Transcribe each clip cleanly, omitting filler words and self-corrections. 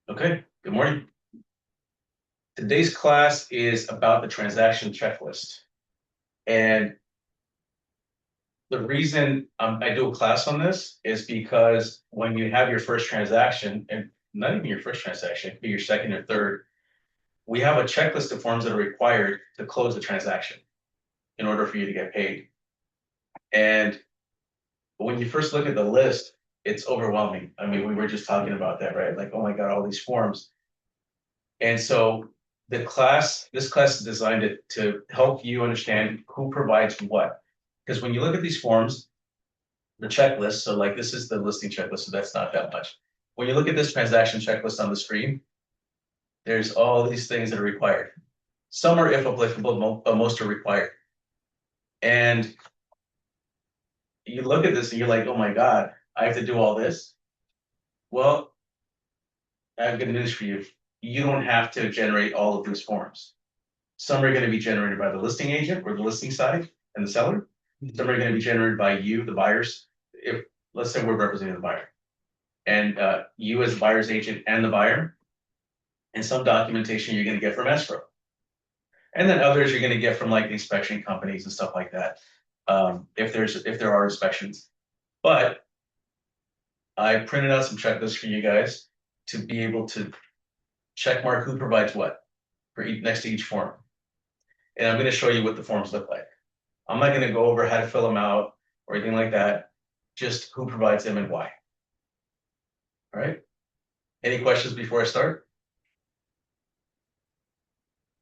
Okay, good morning. Today's class is about the transaction checklist. And the reason I do a class on this is because when you have your first transaction, and not even your first transaction, it could be your second or third, we have a checklist of forms that are required to close the transaction in order for you to get paid. And when you first look at the list, it's overwhelming. I mean, we were just talking about that, right? Like, oh my God, all these forms. And so this class is designed to help you understand who provides what. Because when you look at these forms, the checklist, so like this is the listing checklist, so that's not that much. When you look at this transaction checklist on the screen, there's all these things that are required. Some are if applicable, but most are required. And you look at this and you're like, oh my God, I have to do all this. Well, I have good news for you. You don't have to generate all of these forms. Some are going to be generated by the listing agent or the listing side and the seller. Some are going to be generated by you, the buyers. If let's say we're representing the buyer, and you as the buyer's agent and the buyer, and some documentation you're going to get from escrow, and then others you're going to get from like the inspection companies and stuff like that. If there are inspections, but I printed out some checklists for you guys to be able to check mark who provides what for next to each form, and I'm going to show you what the forms look like. I'm not going to go over how to fill them out or anything like that, just who provides them and why. All right. Any questions before I start?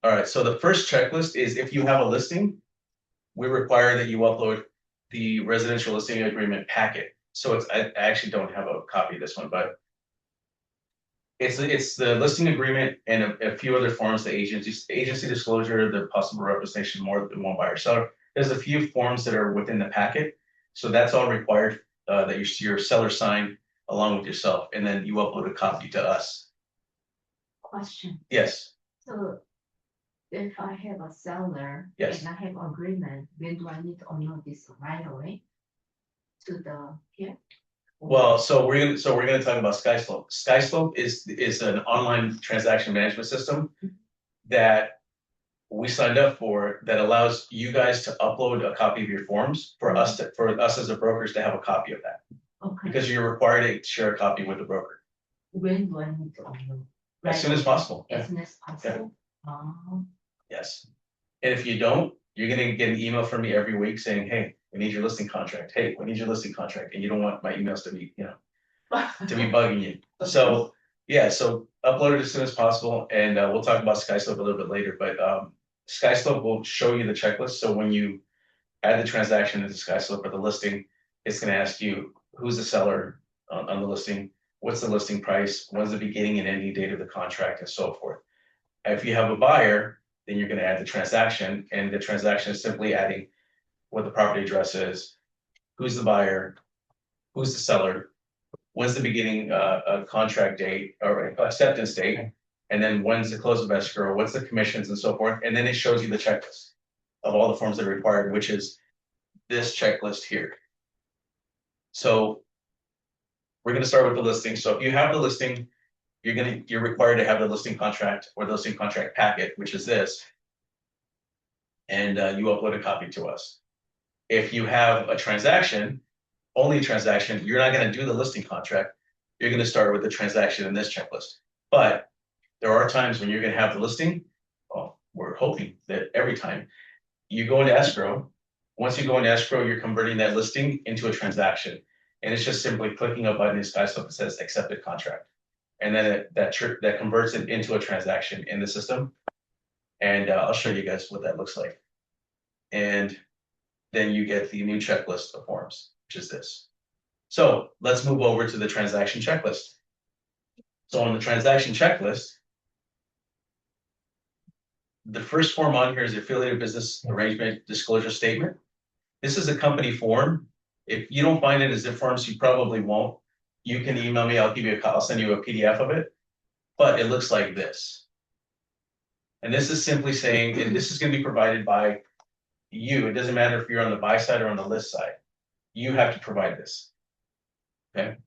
All right. So the first checklist is if you have a listing, we require that you upload the residential listing agreement packet. So I actually don't have a copy of this one, but it's the listing agreement and a few other forms, the agency disclosure, the possible representation more than one buyer seller. There's a few forms that are within the packet. So that's all required that your seller sign along with yourself, and then you upload a copy to us. Question. Yes. So if I have a seller Yes. and I have agreement, when do I need to upload this right away to the here? Well, so we're gonna talk about SkySlope. SkySlope is an online transaction management system that we signed up for that allows you guys to upload a copy of your forms for us as a brokers to have a copy of that Okay. because you're required to share a copy with the broker When do I need to upload? as soon as possible. As soon as possible. Oh. Yes. And if you don't, you're gonna get an email from me every week saying, "Hey, we need your listing contract. Hey, we need your listing contract," and you don't want my emails to be, to be bugging you. So yeah, so upload it as soon as possible, and we'll talk about SkySlope a little bit later. But SkySlope will show you the checklist. So when you add the transaction into SkySlope or the listing, it's going to ask you who's the seller on the listing, what's the listing price, when's the beginning and ending date of the contract, and so forth. If you have a buyer, then you're going to add the transaction, and the transaction is simply adding what the property address is, who's the buyer, who's the seller, when's the beginning contract date or acceptance date, and then when's the close of escrow, what's the commissions and so forth, and then it shows you the checklist of all the forms that are required, which is this checklist here. So we're going to start with the listing. So if you have the listing, you're required to have the listing contract or the listing contract packet, which is this, and you upload a copy to us. If you have a transaction, only a transaction, you're not going to do the listing contract. You're going to start with the transaction in this checklist. But there are times when you're going to have the listing. Well, we're hoping that every time you go into escrow, once you go into escrow, you're converting that listing into a transaction. And it's just simply clicking a button in SkySlope that says accepted contract. And then that converts it into a transaction in the system. And I'll show you guys what that looks like. And then you get the new checklist of forms, which is this. So let's move over to the transaction checklist. So on the transaction checklist, the first form on here is the affiliated business arrangement disclosure statement. This is a company form. If you don't find it as zip forms, you probably won't. You can email me. I'll send you a PDF of it. But it looks like this. And this is simply saying, and this is going to be provided by you. It doesn't matter if you're on the buy side or on the list side. You have to provide this. Okay.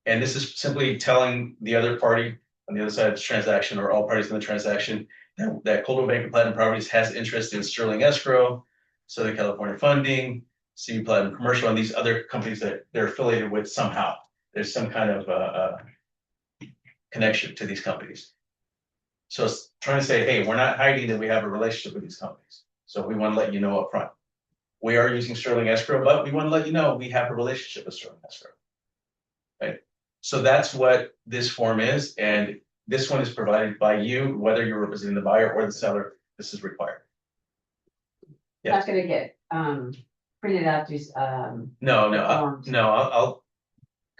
And this is simply telling the other party on the other side of this transaction, or all parties in the transaction, that Coldwell Banker Platinum Properties has interest in Sterling Escrow, Southern California Funding, CB Platinum Commercial, and these other companies that they're affiliated with somehow. There's some kind of connection to these companies. So it's trying to say, hey, we're not hiding that we have a relationship with these companies. So we want to let you know up front. We are using Sterling Escrow, but we want to let you know we have a relationship with Sterling Escrow. Right? So that's what this form is. And this one is provided by you, whether you're representing the buyer or the seller. This is required. Yeah. That's gonna get printed out these No, forms. I'll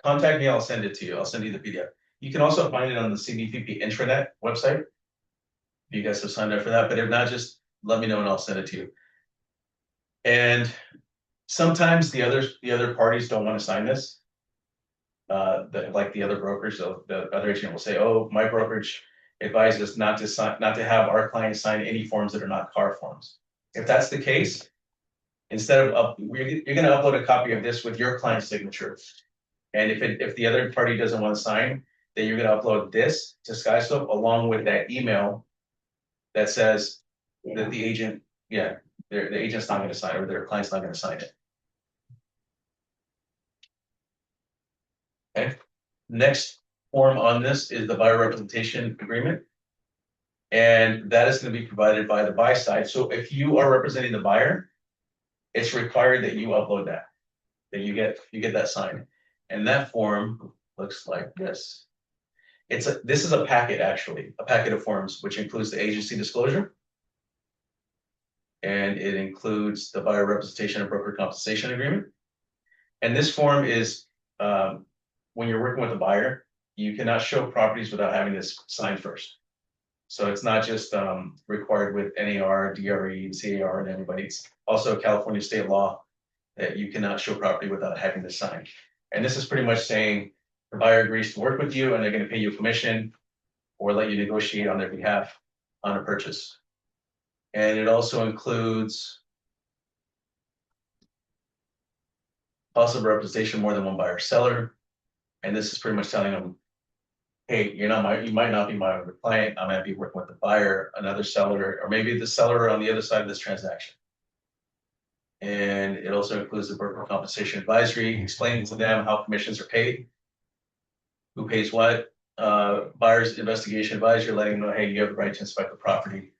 contact me. I'll send it to you. I'll send you the PDF. You can also find it on the CBPP intranet website. If you guys have signed up for that, but if not, just let me know and I'll send it to you. And sometimes the other parties don't want to sign this. Like the other brokers, so the other agent will say, "Oh, my brokerage advised us not to have our clients sign any forms that are not CAR forms." If that's the case, instead of you're going to upload a copy of this with your client's signature, and if the other party doesn't want to sign, then you're going to upload this to SkyScope along with that email that says that the agent, the agent's not going to sign, or their client's not going to sign it. Okay. Next form on this is the buyer representation agreement. And that is going to be provided by the buy side. So if you are representing the buyer, it's required that you upload that you get that signed. And that form looks like this. This is a packet, actually, a packet of forms, which includes the agency disclosure. And it includes the buyer representation and broker compensation agreement. And this form is, when you're working with a buyer, you cannot show properties without having this signed first. So it's not just required with NAR, DRE, and CAR and everybody. It's also a California state law that you cannot show property without having this signed. And this is pretty much saying the buyer agrees to work with you and they're going to pay you a commission or let you negotiate on their behalf on a purchase. And it also includes possible representation more than one buyer or seller. And this is pretty much telling them, hey, you might not be my client. I might be working with the buyer, another seller, or maybe the seller on the other side of this transaction. And it also includes the broker compensation advisory, explaining to them how commissions are paid, who pays what, buyer's investigation advisory, letting them know, hey, you have the right to inspect the property.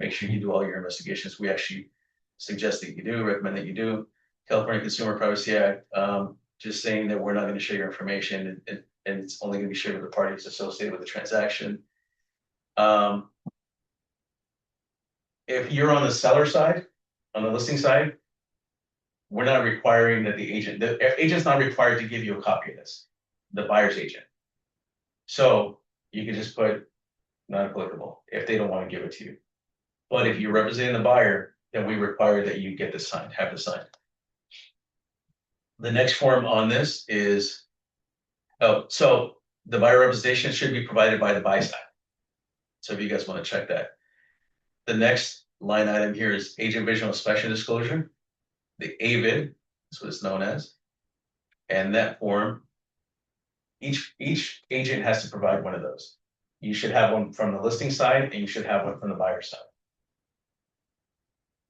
Make sure you do all your investigations. We actually suggest that you do, recommend that you do. California Consumer Privacy Act, just saying that we're not going to share your information and it's only going to be shared with the parties associated with the transaction. If you're on the seller side, on the listing side, we're not requiring that the agent's not required to give you a copy of this, the buyer's agent. So you can just put not applicable if they don't want to give it to you. But if you're representing the buyer, then we require that you get this signed, have this signed. The next form on this is, so the buyer representation should be provided by the buy side. So if you guys want to check that. The next line item here is agent visual inspection disclosure. The AVID is what it's known as. And that form, each agent has to provide one of those. You should have one from the listing side and you should have one from the buyer side.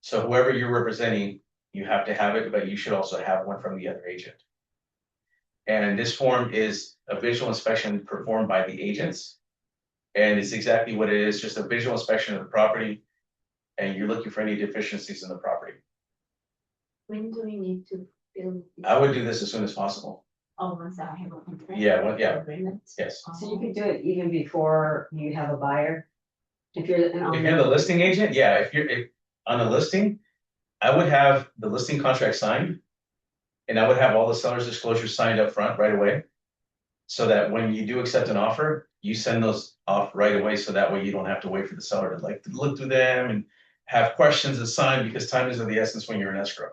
So whoever you're representing, you have to have it, but you should also have one from the other agent. And this form is a visual inspection performed by the agents. And it's exactly what it is, just a visual inspection of the property. And you're looking for any deficiencies in the property. When do we need to fill? I would do this as soon as possible. Oh, once I have a contract. Yeah, Agreement. Yes. So you could do it even before you have a buyer? If you're an If you're the listing agent, yeah, if on a listing, I would have the listing contract signed. And I would have all the seller's disclosures signed up front right away. So that when you do accept an offer, you send those off right away. So that way you don't have to wait for the seller to look through them and have questions assigned, because time is of the essence when you're in escrow,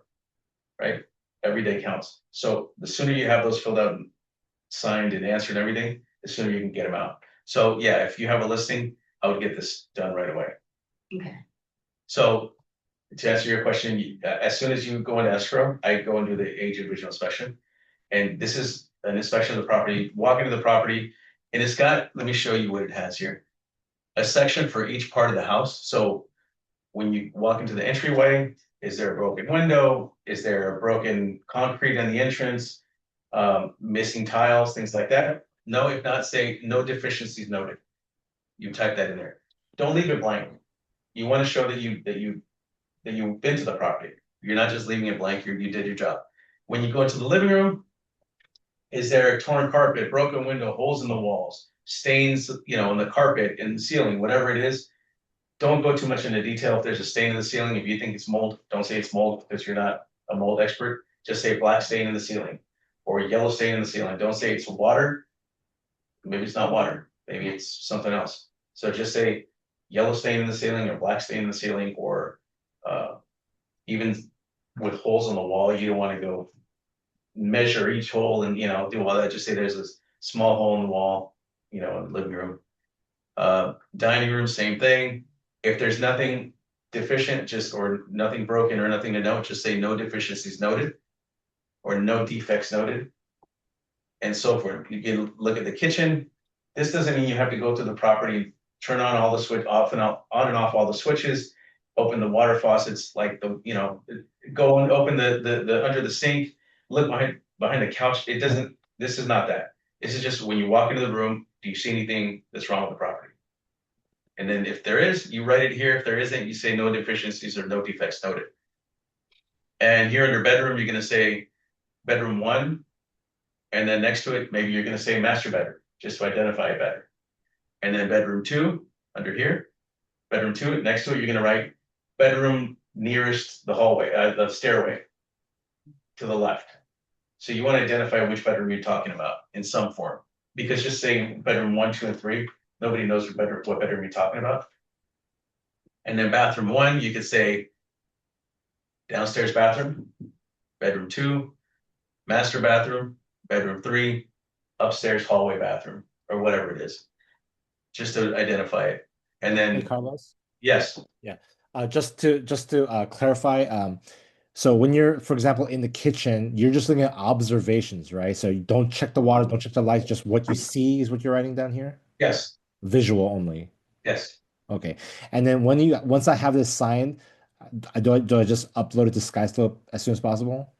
right? Every day counts. So the sooner you have those filled out and signed and answered and everything, the sooner you can get them out. So yeah, if you have a listing, I would get this done right away. Okay. So to answer your question, as soon as you go into escrow, I go and do the agent visual inspection. And this is an inspection of the property, walk into the property. And it's got, let me show you what it has here. A section for each part of the house. So when you walk into the entryway, is there a broken window? Is there a broken concrete in the entrance? Missing tiles, things like that? No, if not, say no deficiencies noted. You type that in there. Don't leave it blank. You want to show that you've been to the property. You're not just leaving it blank. You did your job. When you go into the living room, is there a torn carpet, broken window, holes in the walls, stains, in the carpet, in the ceiling, whatever it is? Don't go too much into detail. If there's a stain in the ceiling, if you think it's mold, don't say it's mold because you're not a mold expert. Just say black stain in the ceiling or yellow stain in the ceiling. Don't say it's water. Maybe it's not water. Maybe it's something else. So just say yellow stain in the ceiling or black stain in the ceiling, or even with holes on the wall, you don't want to go measure each hole and do all that. Just say there's this small hole in the wall, in the living room. Dining room, same thing. If there's nothing deficient, or nothing broken or nothing to note, just say no deficiencies noted or no defects noted, and so forth. You can look at the kitchen. This doesn't mean you have to go to the property, turn on all the switch on and off all the switches, open the water faucets, like go and open the under the sink, look behind the couch. This is not that. This is just when you walk into the room, do you see anything that's wrong with the property? And then if there is, you write it here. If there isn't, you say no deficiencies or no defects noted. And here under bedroom, you're going to say bedroom 1. And then next to it, maybe you're going to say master bedroom, just to identify it better. And then bedroom 2, under here, bedroom 2, next to it, you're going to write bedroom nearest the hallway, the stairway to the left. So you want to identify which bedroom you're talking about in some form, because just saying bedroom 1, 2, and 3, nobody knows what bedroom you're talking about. And then bathroom 1, you could say downstairs bathroom, bedroom 2, master bathroom, bedroom 3, upstairs hallway bathroom, or whatever it is, just to identify it. And then, Hey, Carlos. yes, Yeah. Just to clarify, so when you're, for example, in the kitchen, you're just looking at observations, right? So you don't check the water, don't check the lights, just what you see is what you're writing down here? yes, Visual only. yes. Okay. And then once I have this signed, do I just upload it to SkySlope as soon as possible?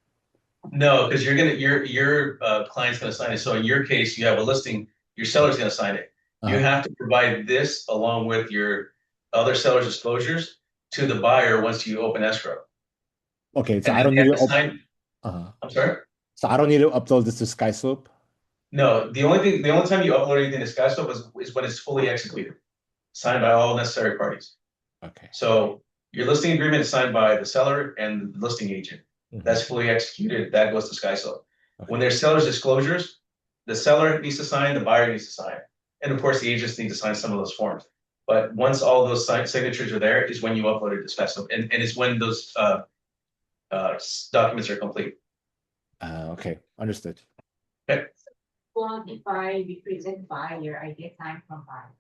No, because your client's gonna sign it. So in your case, you have a listing, your seller's gonna sign it. You have to provide this along with your other seller's disclosures to the buyer once you open escrow. Okay, so And I don't they need have to to sign. I'm sorry? so I don't need to upload this to SkySlope? No, the only time you upload anything to SkySlope is when it's fully executed, signed by all necessary parties. Okay. So your listing agreement is signed by the seller and the listing agent. That's fully executed. That goes to SkySlope. Okay. When there's seller's disclosures, the seller needs to sign, the buyer needs to sign. And of course, the agents need to sign some of those forms. But once all those signatures are there is when you upload it to SkySlope. And it's when those documents are complete. Okay, understood. Okay. Well, if I represent buyer, I get time from buyer.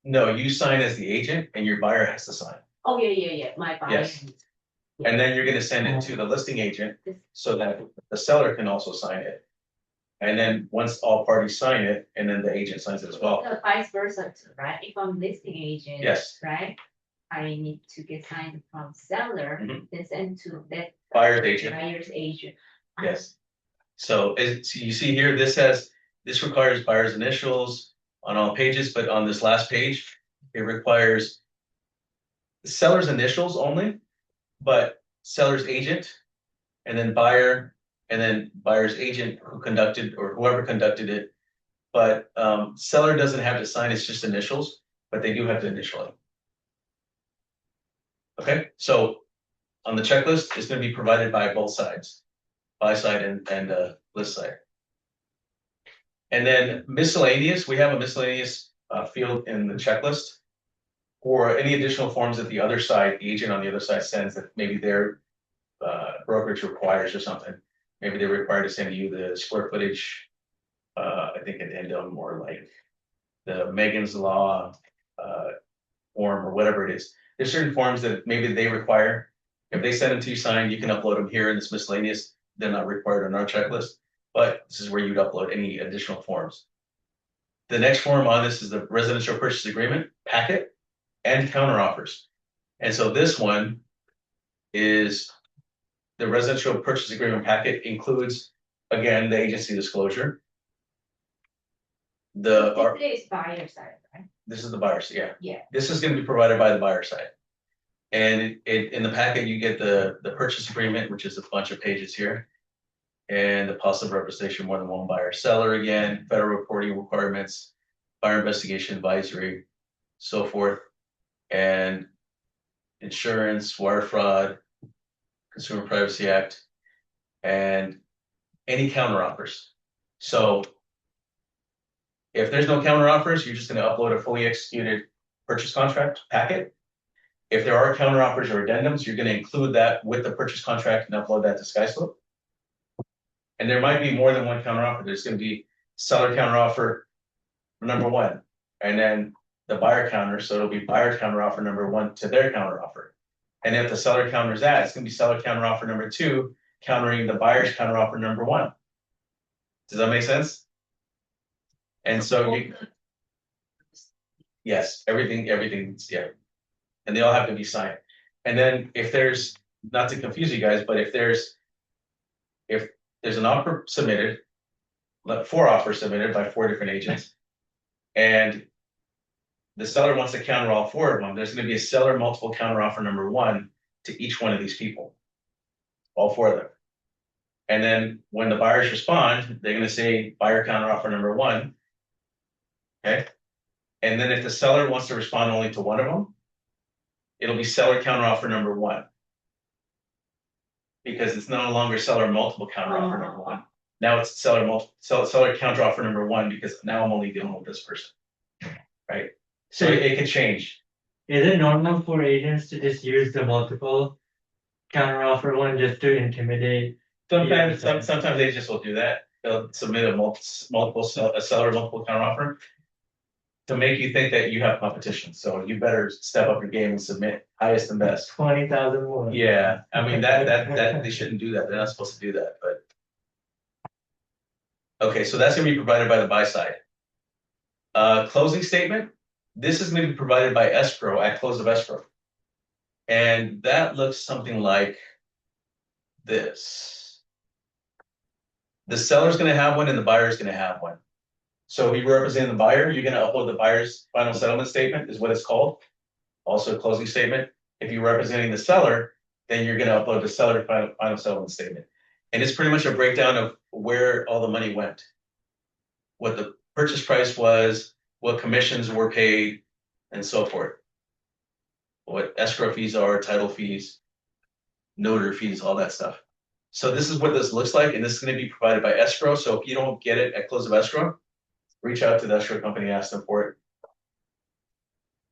No, you sign as the agent and your buyer has to sign. Oh, yeah, my buyer. Yes. And then you're gonna send it to the listing agent so that the seller can also sign it. And then once all parties sign it, and then the agent signs it as well. The vice versa too, right? If I'm listing agent. Yes. Right? I need to get signed from seller, then send to that. Buyer's agent. Buyer's agent. Yes. So you see here, this requires buyer's initials on all pages, but on this last page, it requires the seller's initials only, but seller's agent, and then buyer, and then buyer's agent who conducted or whoever conducted it. But seller doesn't have to sign, it's just initials, but they do have to initial it. Okay, so on the checklist, it's going to be provided by both sides, buy side and list side. And then miscellaneous, we have a miscellaneous field in the checklist for any additional forms that the other side, the agent on the other side sends that maybe their brokerage requires or something. Maybe they're required to send you the square footage, I think at Endom, or like the Megan's Law form or whatever it is. There's certain forms that maybe they require. If they send them to you signed, you can upload them here in this miscellaneous. They're not required on our checklist, but this is where you'd upload any additional forms. The next form on this is the residential purchase agreement packet and counteroffers. And so this one is the residential purchase agreement packet includes, again, the agency disclosure. This is buyer side, right? This is the buyer's, yeah. Yeah. This is going to be provided by the buyer side. And in the packet, you get the purchase agreement, which is a bunch of pages here. And the possible representation, more than one buyer, seller again, federal reporting requirements, buyer investigation advisory, so forth. And insurance, wire fraud, Consumer Privacy Act, and any counteroffers. So if there's no counteroffers, you're just going to upload a fully executed purchase contract packet. If there are counteroffers or addendums, you're going to include that with the purchase contract and upload that to SkySlope. And there might be more than one counteroffer. There's going to be seller counteroffer number one, and then the buyer counter. So it'll be buyer counteroffer number one to their counteroffer. And if the seller counters that, it's going to be seller counteroffer number two, countering the buyer's counteroffer number one. Does that make sense? And so yes, everything, yeah. And they all have to be signed. And then if there's, not to confuse you guys, but if there's an offer submitted, like 4 offers submitted by 4 different agents, and the seller wants to counter all 4 of them, there's going to be a seller multiple counteroffer number one to each one of these people, all 4 of them. And then when the buyers respond, they're going to say buyer counteroffer number one. Okay. And then if the seller wants to respond only to one of them, it'll be seller counteroffer number one. Because it's no longer seller multiple counteroffer number one. Now it's seller counteroffer number one, because now I'm only dealing with this person. Right? So it could change. Is it normal for agents to just use the multiple counteroffer one just to intimidate? Sometimes agents will do that. They'll submit a seller multiple counteroffer to make you think that you have competition. So you better step up your game and submit highest and best. 20,000 more. Yeah, I mean that they shouldn't do that. They're not supposed to do that. But okay, so that's going to be provided by the buy side. Closing statement. This is going to be provided by escrow at close of escrow, and that looks something like this. The seller's going to have one, and the buyer's going to have one. So if you represent the buyer, you're going to upload the buyer's final settlement statement, is what it's called. Also a closing statement. If you're representing the seller, then you're going to upload the seller final settlement statement. And it's pretty much a breakdown of where all the money went, what the purchase price was, what commissions were paid, and so forth. What escrow fees are, title fees, notary fees, all that stuff. So this is what this looks like, and this is going to be provided by escrow. So if you don't get it at close of escrow, reach out to the escrow company, ask them for it.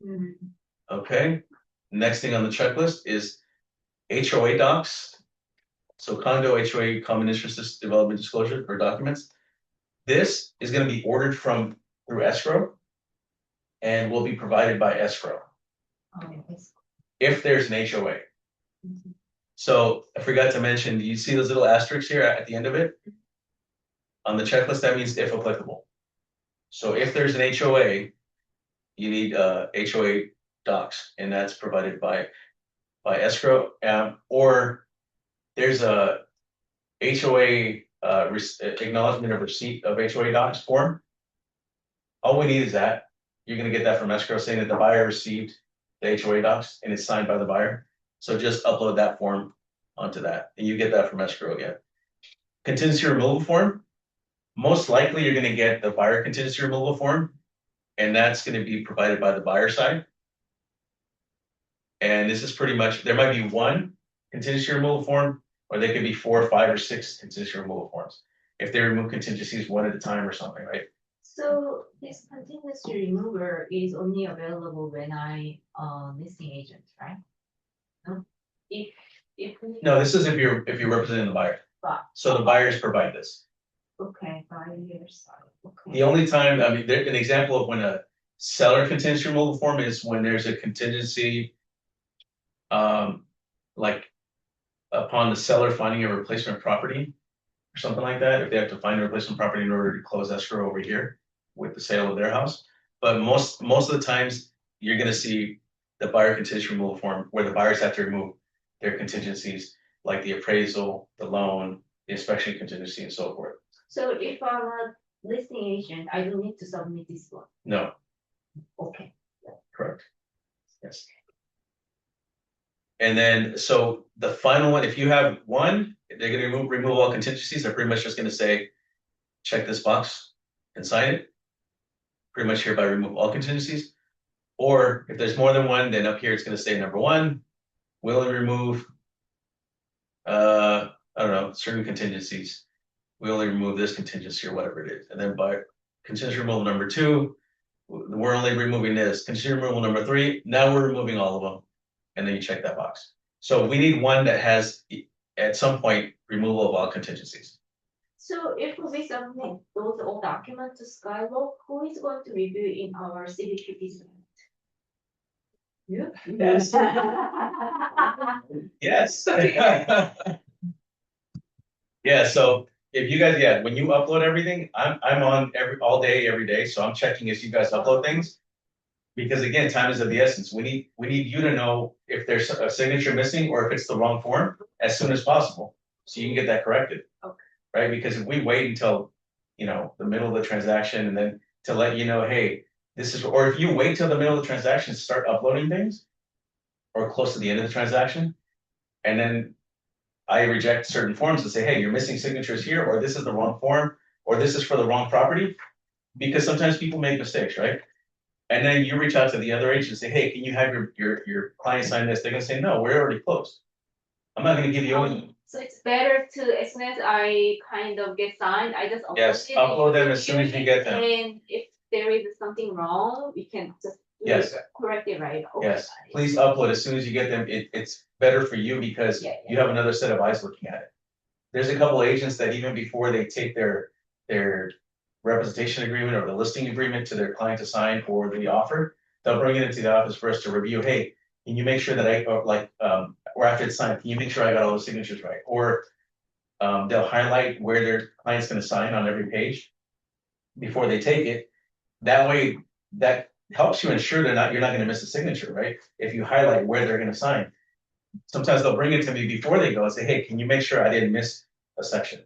Mm-hmm. Okay. Next thing on the checklist is HOA docs. So condo HOA common interest development disclosure or documents. This is going to be ordered through escrow and will be provided by escrow if there's an HOA. Mm-hmm. So I forgot to mention, you see those little asterisks here at the end of it? On the checklist, that means if applicable. So if there's an HOA, you need HOA docs, and that's provided by escrow, or there's a HOA acknowledgement of receipt of HOA docs form. All we need is that. You're going to get that from escrow saying that the buyer received the HOA docs and it's signed by the buyer. So just upload that form onto that, and you get that from escrow again. Contingency removal form. Most likely you're going to get the buyer contingency removal form, and that's going to be provided by the buyer side. And this is pretty much, there might be one contingency removal form, or there could be 4, 5, or 6 contingency removal forms if they remove contingencies one at a time or something, right? So this contingency remover is only available when I listing agent, right? No, if No, this is if you're representing the buyer. So the buyers provide this. Okay, buyer's side. Okay. The only time, I mean, an example of when a seller contingency removal form is when there's a contingency, like upon the seller finding a replacement property or something like that. If they have to find a replacement property in order to close escrow over here, with the sale of their house. But most of the times, you're gonna see the buyer contingency removal form where the buyers have to remove their contingencies, like the appraisal, the loan, the inspection contingency, and so forth. So if I'm a listing agent, I don't need to submit this one. No, Okay. correct. Yes. And then, so the final one, if you have one, they're gonna remove all contingencies, they're pretty much just gonna say, check this box and sign it. Pretty much hereby remove all contingencies. Or if there's more than one, then up here it's gonna say number one, will remove, I don't know, certain contingencies. We only remove this contingency or whatever it is. And then by contingency removal number two, we're only removing this. Contingency removal number three, now we're removing all of them. And then you check that box. So we need one that has, at some point, removal of all contingencies. So if we submit those old documents to Skylock, who is going to review in our CBQB? You? Yes. Yes. Yeah, so if you guys, yeah, when you upload everything, I'm on all day, every day, so I'm checking as you guys upload things. Because again, time is of the essence. We need you to know if there's a signature missing or if it's the wrong form as soon as possible, so you can get that corrected. Okay. Right? Because if we wait until, the middle of the transaction and then to let you know, hey, this is, or if you wait till the middle of the transaction to start uploading things, or close to the end of the transaction, and then I reject certain forms and say, hey, you're missing signatures here, or this is the wrong form, or this is for the wrong property, because sometimes people make mistakes, right? And then you reach out to the other agent and say, hey, can you have your client sign this? They're gonna say, no, we're already closed. I'm not gonna give you any. So it's better to, as soon as I kind of get signed, I just upload Yes, it. upload them as soon as you get them. And if there is something wrong, we can just Yes. correct it, right? Okay. Yes, please upload as soon as you get them. It's better for you because Yeah, you have another set of eyes looking at it. There's a couple agents that even before they take their representation agreement or the listing agreement to their client to sign or the offer, they'll bring it into the office for us to review. Hey, can you make sure that or after it's signed, can you make sure I got all the signatures right? Or they'll highlight where their client's gonna sign on every page before they take it. That way, that helps you ensure you're not gonna miss a signature, right? If you highlight where they're gonna sign. Sometimes they'll bring it to me before they go and say, hey, can you make sure I didn't miss a section?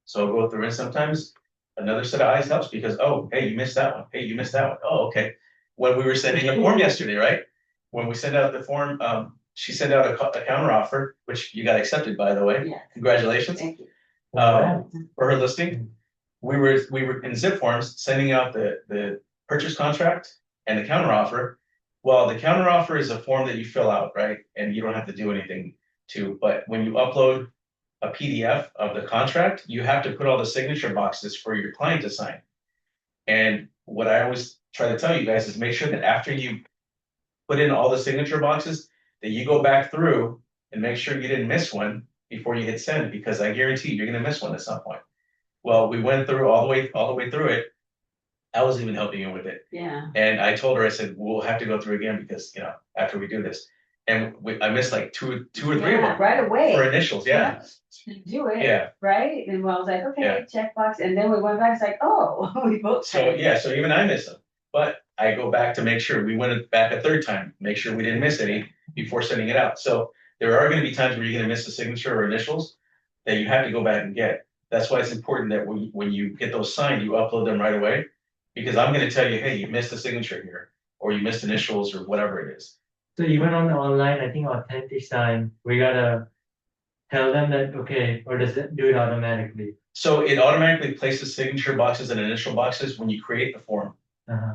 So I'll go through and sometimes another set of eyes helps because, oh, hey, you missed that one. Hey, you missed that one. Oh, okay. When we were sending a form yesterday, right? When we sent out the form, she sent out a counter offer, which you got accepted, by the way. Yeah. Congratulations. Thank you. For her listing. We were in zip forms sending out the purchase contract and the counter offer. Well, the counter offer is a form that you fill out, right? And you don't have to do anything to, but when you upload a PDF of the contract, you have to put all the signature boxes for your client to sign. And what I always try to tell you guys is make sure that after you put in all the signature boxes, that you go back through and make sure you didn't miss one before you hit send, because I guarantee you're gonna miss one at some point. Well, we went through all the way through it. I was even helping you with it. Yeah. And I told her, I said, we'll have to go through again because, after we do this. And I missed like two or three of Yeah, them right away. for initials, yeah. Do it. Yeah. Right? And I was like, okay, Yeah. checkbox. And then we went back, it's like, oh, we both. So, yeah, so even I missed them. But I go back to make sure, we went back a third time, make sure we didn't miss any before sending it out. So there are gonna be times where you're gonna miss a signature or initials that you have to go back and get. That's why it's important that when you get those signed, you upload them right away. Because I'm gonna tell you, hey, you missed a signature here, or you missed initials or whatever it is. So even on the online, I think authentic sign, we gotta tell them that, okay, or does it do it automatically? So it automatically places signature boxes and initial boxes when you create the form. Uh-huh.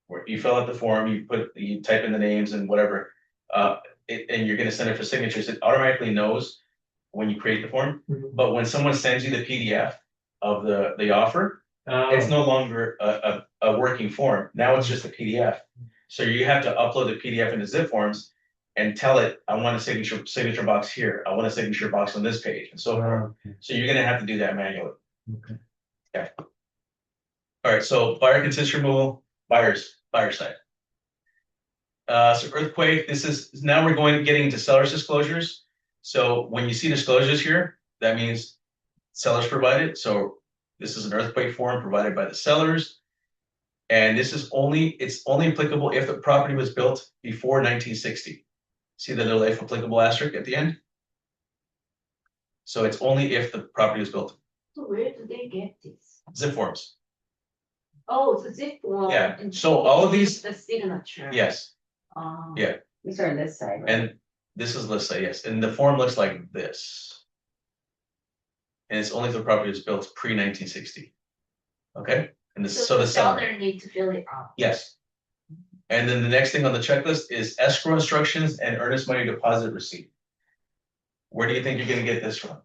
Where you fill out the form, you type in the names and whatever, and you're gonna send it for signatures. It automatically knows when you create the form. Mhm. But when someone sends you the PDF of the offer, it's no longer a working form. Now it's just a PDF. So you have to upload the PDF into zip forms and tell it, I want a signature box here. I want a signature box on this page and so forth. Okay. So you're gonna have to do that manually. Okay. All right, so buyer contingency removal, buyer side. So earthquake, now we're getting into seller's disclosures. So when you see disclosures here, that means sellers provided. So this is an earthquake form provided by the sellers. And this is it's only applicable if the property was built before 1960. See the little if applicable asterisk at the end? So it's only if the property was built. So where do they get this? Zip forms, Oh, so zip one. Yeah, and so all of it's these- The signature. yes. Yeah. These are this side, right? And this is let's say yes, and the form looks like this. And it's only if the property was built pre-1960. Okay, and this, So the seller. seller need to fill it out. Yes. And then the next thing on the checklist is escrow instructions and earnest money deposit receipt. Where do you think you're gonna get this from?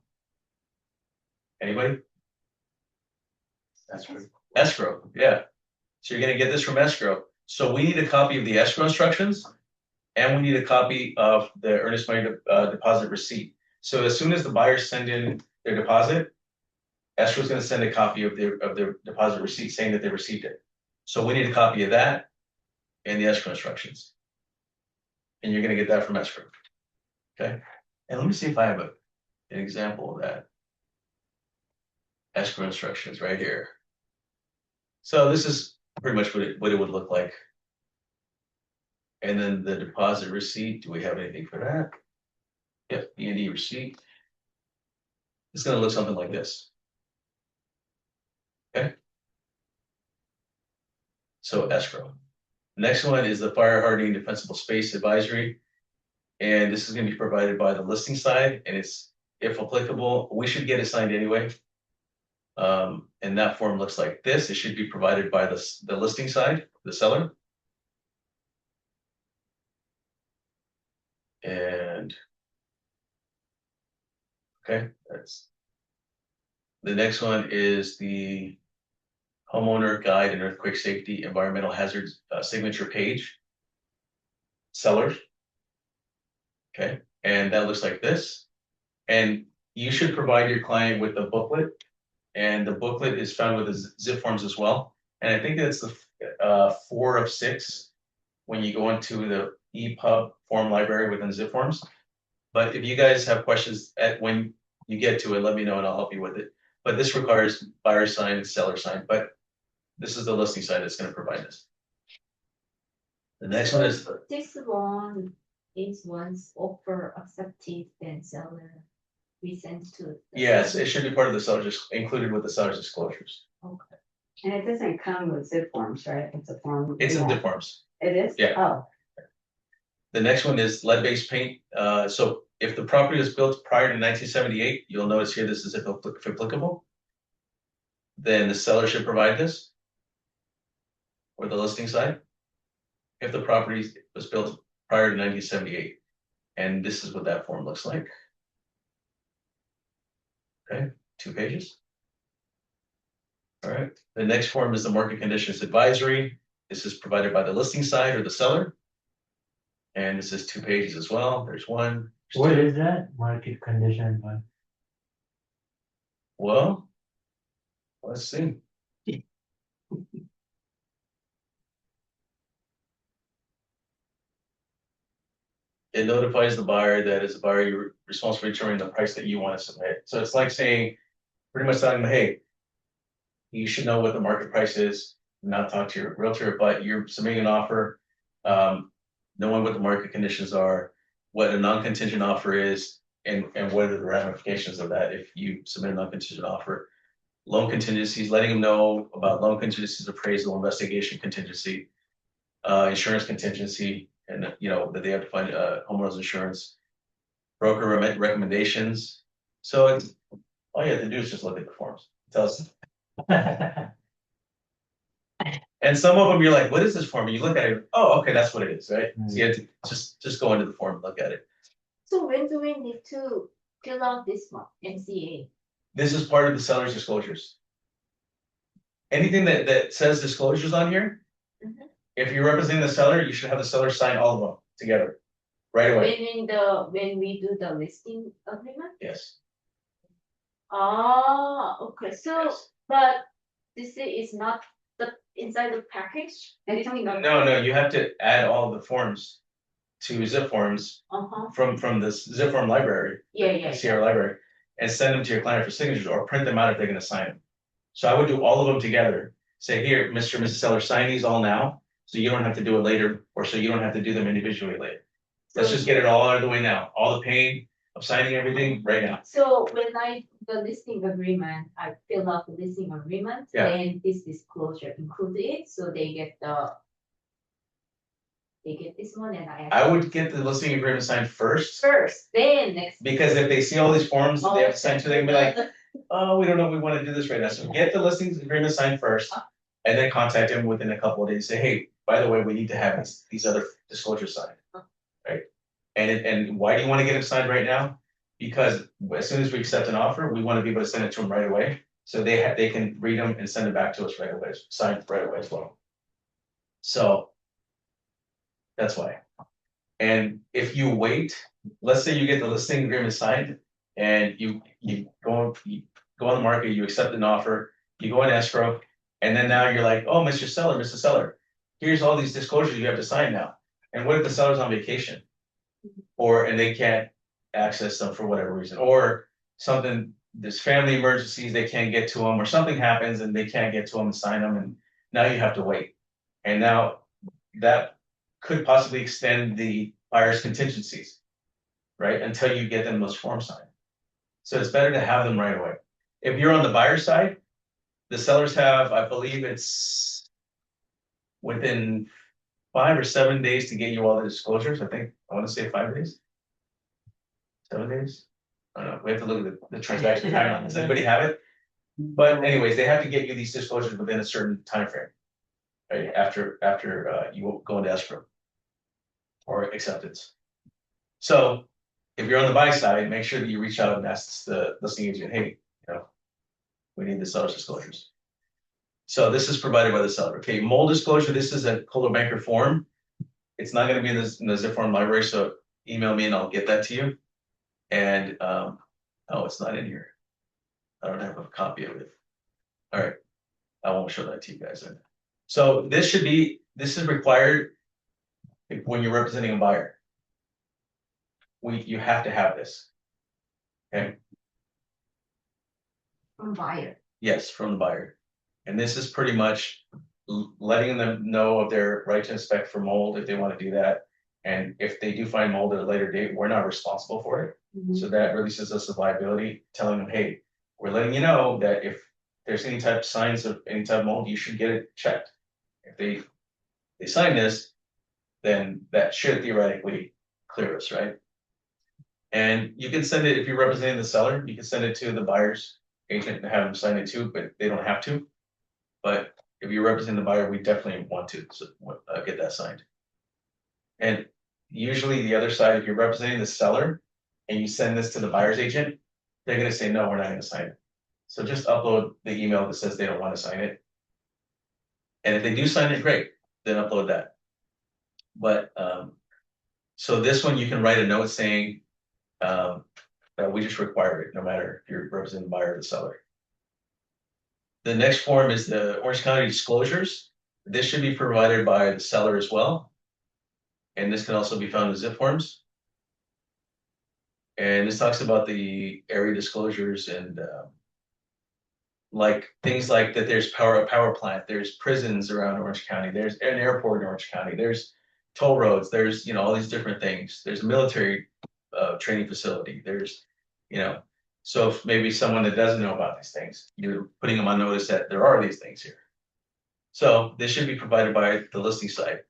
Anybody? Escrow, yeah. So you're gonna get this from escrow. So we need a copy of the escrow instructions. And we need a copy of the earnest money deposit receipt. So as soon as the buyers send in their deposit, escrow is gonna send a copy of their deposit receipt saying that they received it. So we need a copy of that and the escrow instructions. And you're gonna get that from escrow. Okay, and let me see if I have an example of that. Escrow instructions right here. So this is pretty much what it would look like. And then the deposit receipt, do we have anything for that? Yep, E&E receipt. It's gonna look something like this. Okay. So escrow. Next one is the fire hardening defensible space advisory. And this is gonna be provided by the listing side, and it's, if applicable, we should get it signed anyway. And that form looks like this. It should be provided by the listing side, the seller. And okay, that's the next one is the homeowner guide and earthquake safety environmental hazards signature page. Sellers. Okay, and that looks like this. And you should provide your client with the booklet, and the booklet is found with the zip forms as well. And I think that's the 4 of 6 when you go into the EPUB form library within zip forms. But if you guys have questions when you get to it, let me know and I'll help you with it. But this requires buyer sign, seller sign, but this is the listing side that's going to provide this. The next one is This one is once offer accepted, then seller we send to. the yes, seller. it should be part of the seller's included with the seller's disclosures. Okay. And it doesn't come with zip forms, right? It's a form. It's in Yeah. zip forms. It is? Yeah. Oh, The next one is lead-based paint. So if the property was built prior to 1978, you'll notice here this is if applicable. Then the seller should provide this. Or the listing side. If the property was built prior to 1978. And this is what that form looks like. Okay, 2 pages. All right, the next form is the market conditions advisory. This is provided by the listing side or the seller. And this is 2 pages as well. There's one. there's What two. is that? Market condition, but Well, let's see. It notifies the buyer that as a buyer, you're responsible for determining the price that you want to submit. So it's like saying, pretty much telling them, hey, you should know what the market price is, not talk to your realtor, but you're submitting an offer, knowing what the market conditions are, what a non-contingent offer is, and what are the ramifications of that if you submit a non-contingent offer. Loan contingencies, letting them know about loan contingencies, appraisal, investigation contingency, insurance contingency, and that they have to find homeowners insurance, broker recommendations. So it's all you have to do is just look at the forms. It tells. And some of them you're like, what is this form? And you look at it, oh, okay, that's what it is, right? So you have to just go into the form and look at it. So when do we need to fill out this one, MCA? This is part of the seller's disclosures. Anything that says disclosures on here, Mhm. if you're representing the seller, you should have the seller sign all of them together right away. When we do the listing agreement? Yes. Ah, okay, so, Yes. but this is not the inside the package? It's only got- No, you have to add all the forms to zip forms Uh-huh, from this zip form library, yeah. CR library, and send them to your client for signatures or print them out if they're gonna sign them. So I would do all of them together say, here, Mr. and Mrs. Seller, sign these all now, so you don't have to do it later, or so you don't have to do them individually later. Let's just get it all out of the way now, all the pain of signing everything right now. So when the listing agreement, I fill out the listing agreement, Yeah. then this disclosure includes it, so they get this one and I would get the listing agreement signed first, first, then next. because if they see all these forms that they have to sign to, they can be like, Oh, oh, we don't know if we want to do this right now. So get the listings agreement signed first, and then contact them within a couple of days. Say, hey, by the way, we need to have these other disclosures signed, right? And why do you want to get them signed right now? Because as soon as we accept an offer, we want to be able to send it to them right away, so they can read them and send it back to us right away, signed right away as well. So that's why. And if you wait, let's say you get the listing agreement signed, and you go on the market, you accept an offer, you go in escrow, and then now you're like, oh, Mr. Seller, Mr. Seller, here's all these disclosures you have to sign now. And what if the seller's on vacation? And they can't access them for whatever reason, or something, there's family emergencies, they can't get to them, or something happens and they can't get to them and sign them, and now you have to wait. And now that could possibly extend the buyer's contingencies, right? Until you get them those forms signed. So it's better to have them right away. If you're on the buyer side, the sellers have, I believe it's within 5 or 7 days to get you all the disclosures. I want to say 5 days. 7 days? I don't know. We have to look at the transaction timeline. Does anybody have it? But anyways, they have to get you these disclosures within a certain time frame, right? After you go into escrow or acceptance. So if you're on the buy side, make sure that you reach out and ask the listing agent, hey, we need the seller's disclosures. So this is provided by the seller. Okay, mold disclosure, this is a Coldwell Banker form. It's not going to be in the zip form library, so email me and I'll get that to you. And oh, it's not in here. I don't have a copy of it. All right, I won't show that to you guys then. So this is required when you're representing a buyer. You have to have this. Okay. From buyer. Yes, from the buyer. And this is pretty much letting them know of their right to inspect for mold if they want to do that. And if they do find mold at a later date, we're not responsible for it. So that releases us of liability, telling them, hey, we're letting you know that if there's any type of signs of any type of mold, you should get it checked. If they sign this, then that should theoretically clear us, right? And you can send it, if you're representing the seller, you can send it to the buyer's agent and have them sign it too, but they don't have to. But if you're representing the buyer, we definitely want to get that signed. And usually the other side, if you're representing the seller and you send this to the buyer's agent, they're going to say, no, we're not going to sign it. So just upload the email that says they don't want to sign it. And if they do sign it, great, then upload that. But so this one, you can write a note saying that we just require it, no matter if you're representing the buyer or the seller. The next form is the Orange County disclosures. This should be provided by the seller as well. And this can also be found in zip forms. And this talks about the area disclosures and like things like that there's a power plant, there's prisons around Orange County, there's an airport in Orange County, there's toll roads, there's all these different things. There's a military training facility, there's so if maybe someone that doesn't know about these things, you're putting them on notice that there are these things here. So this should be provided by the listing site.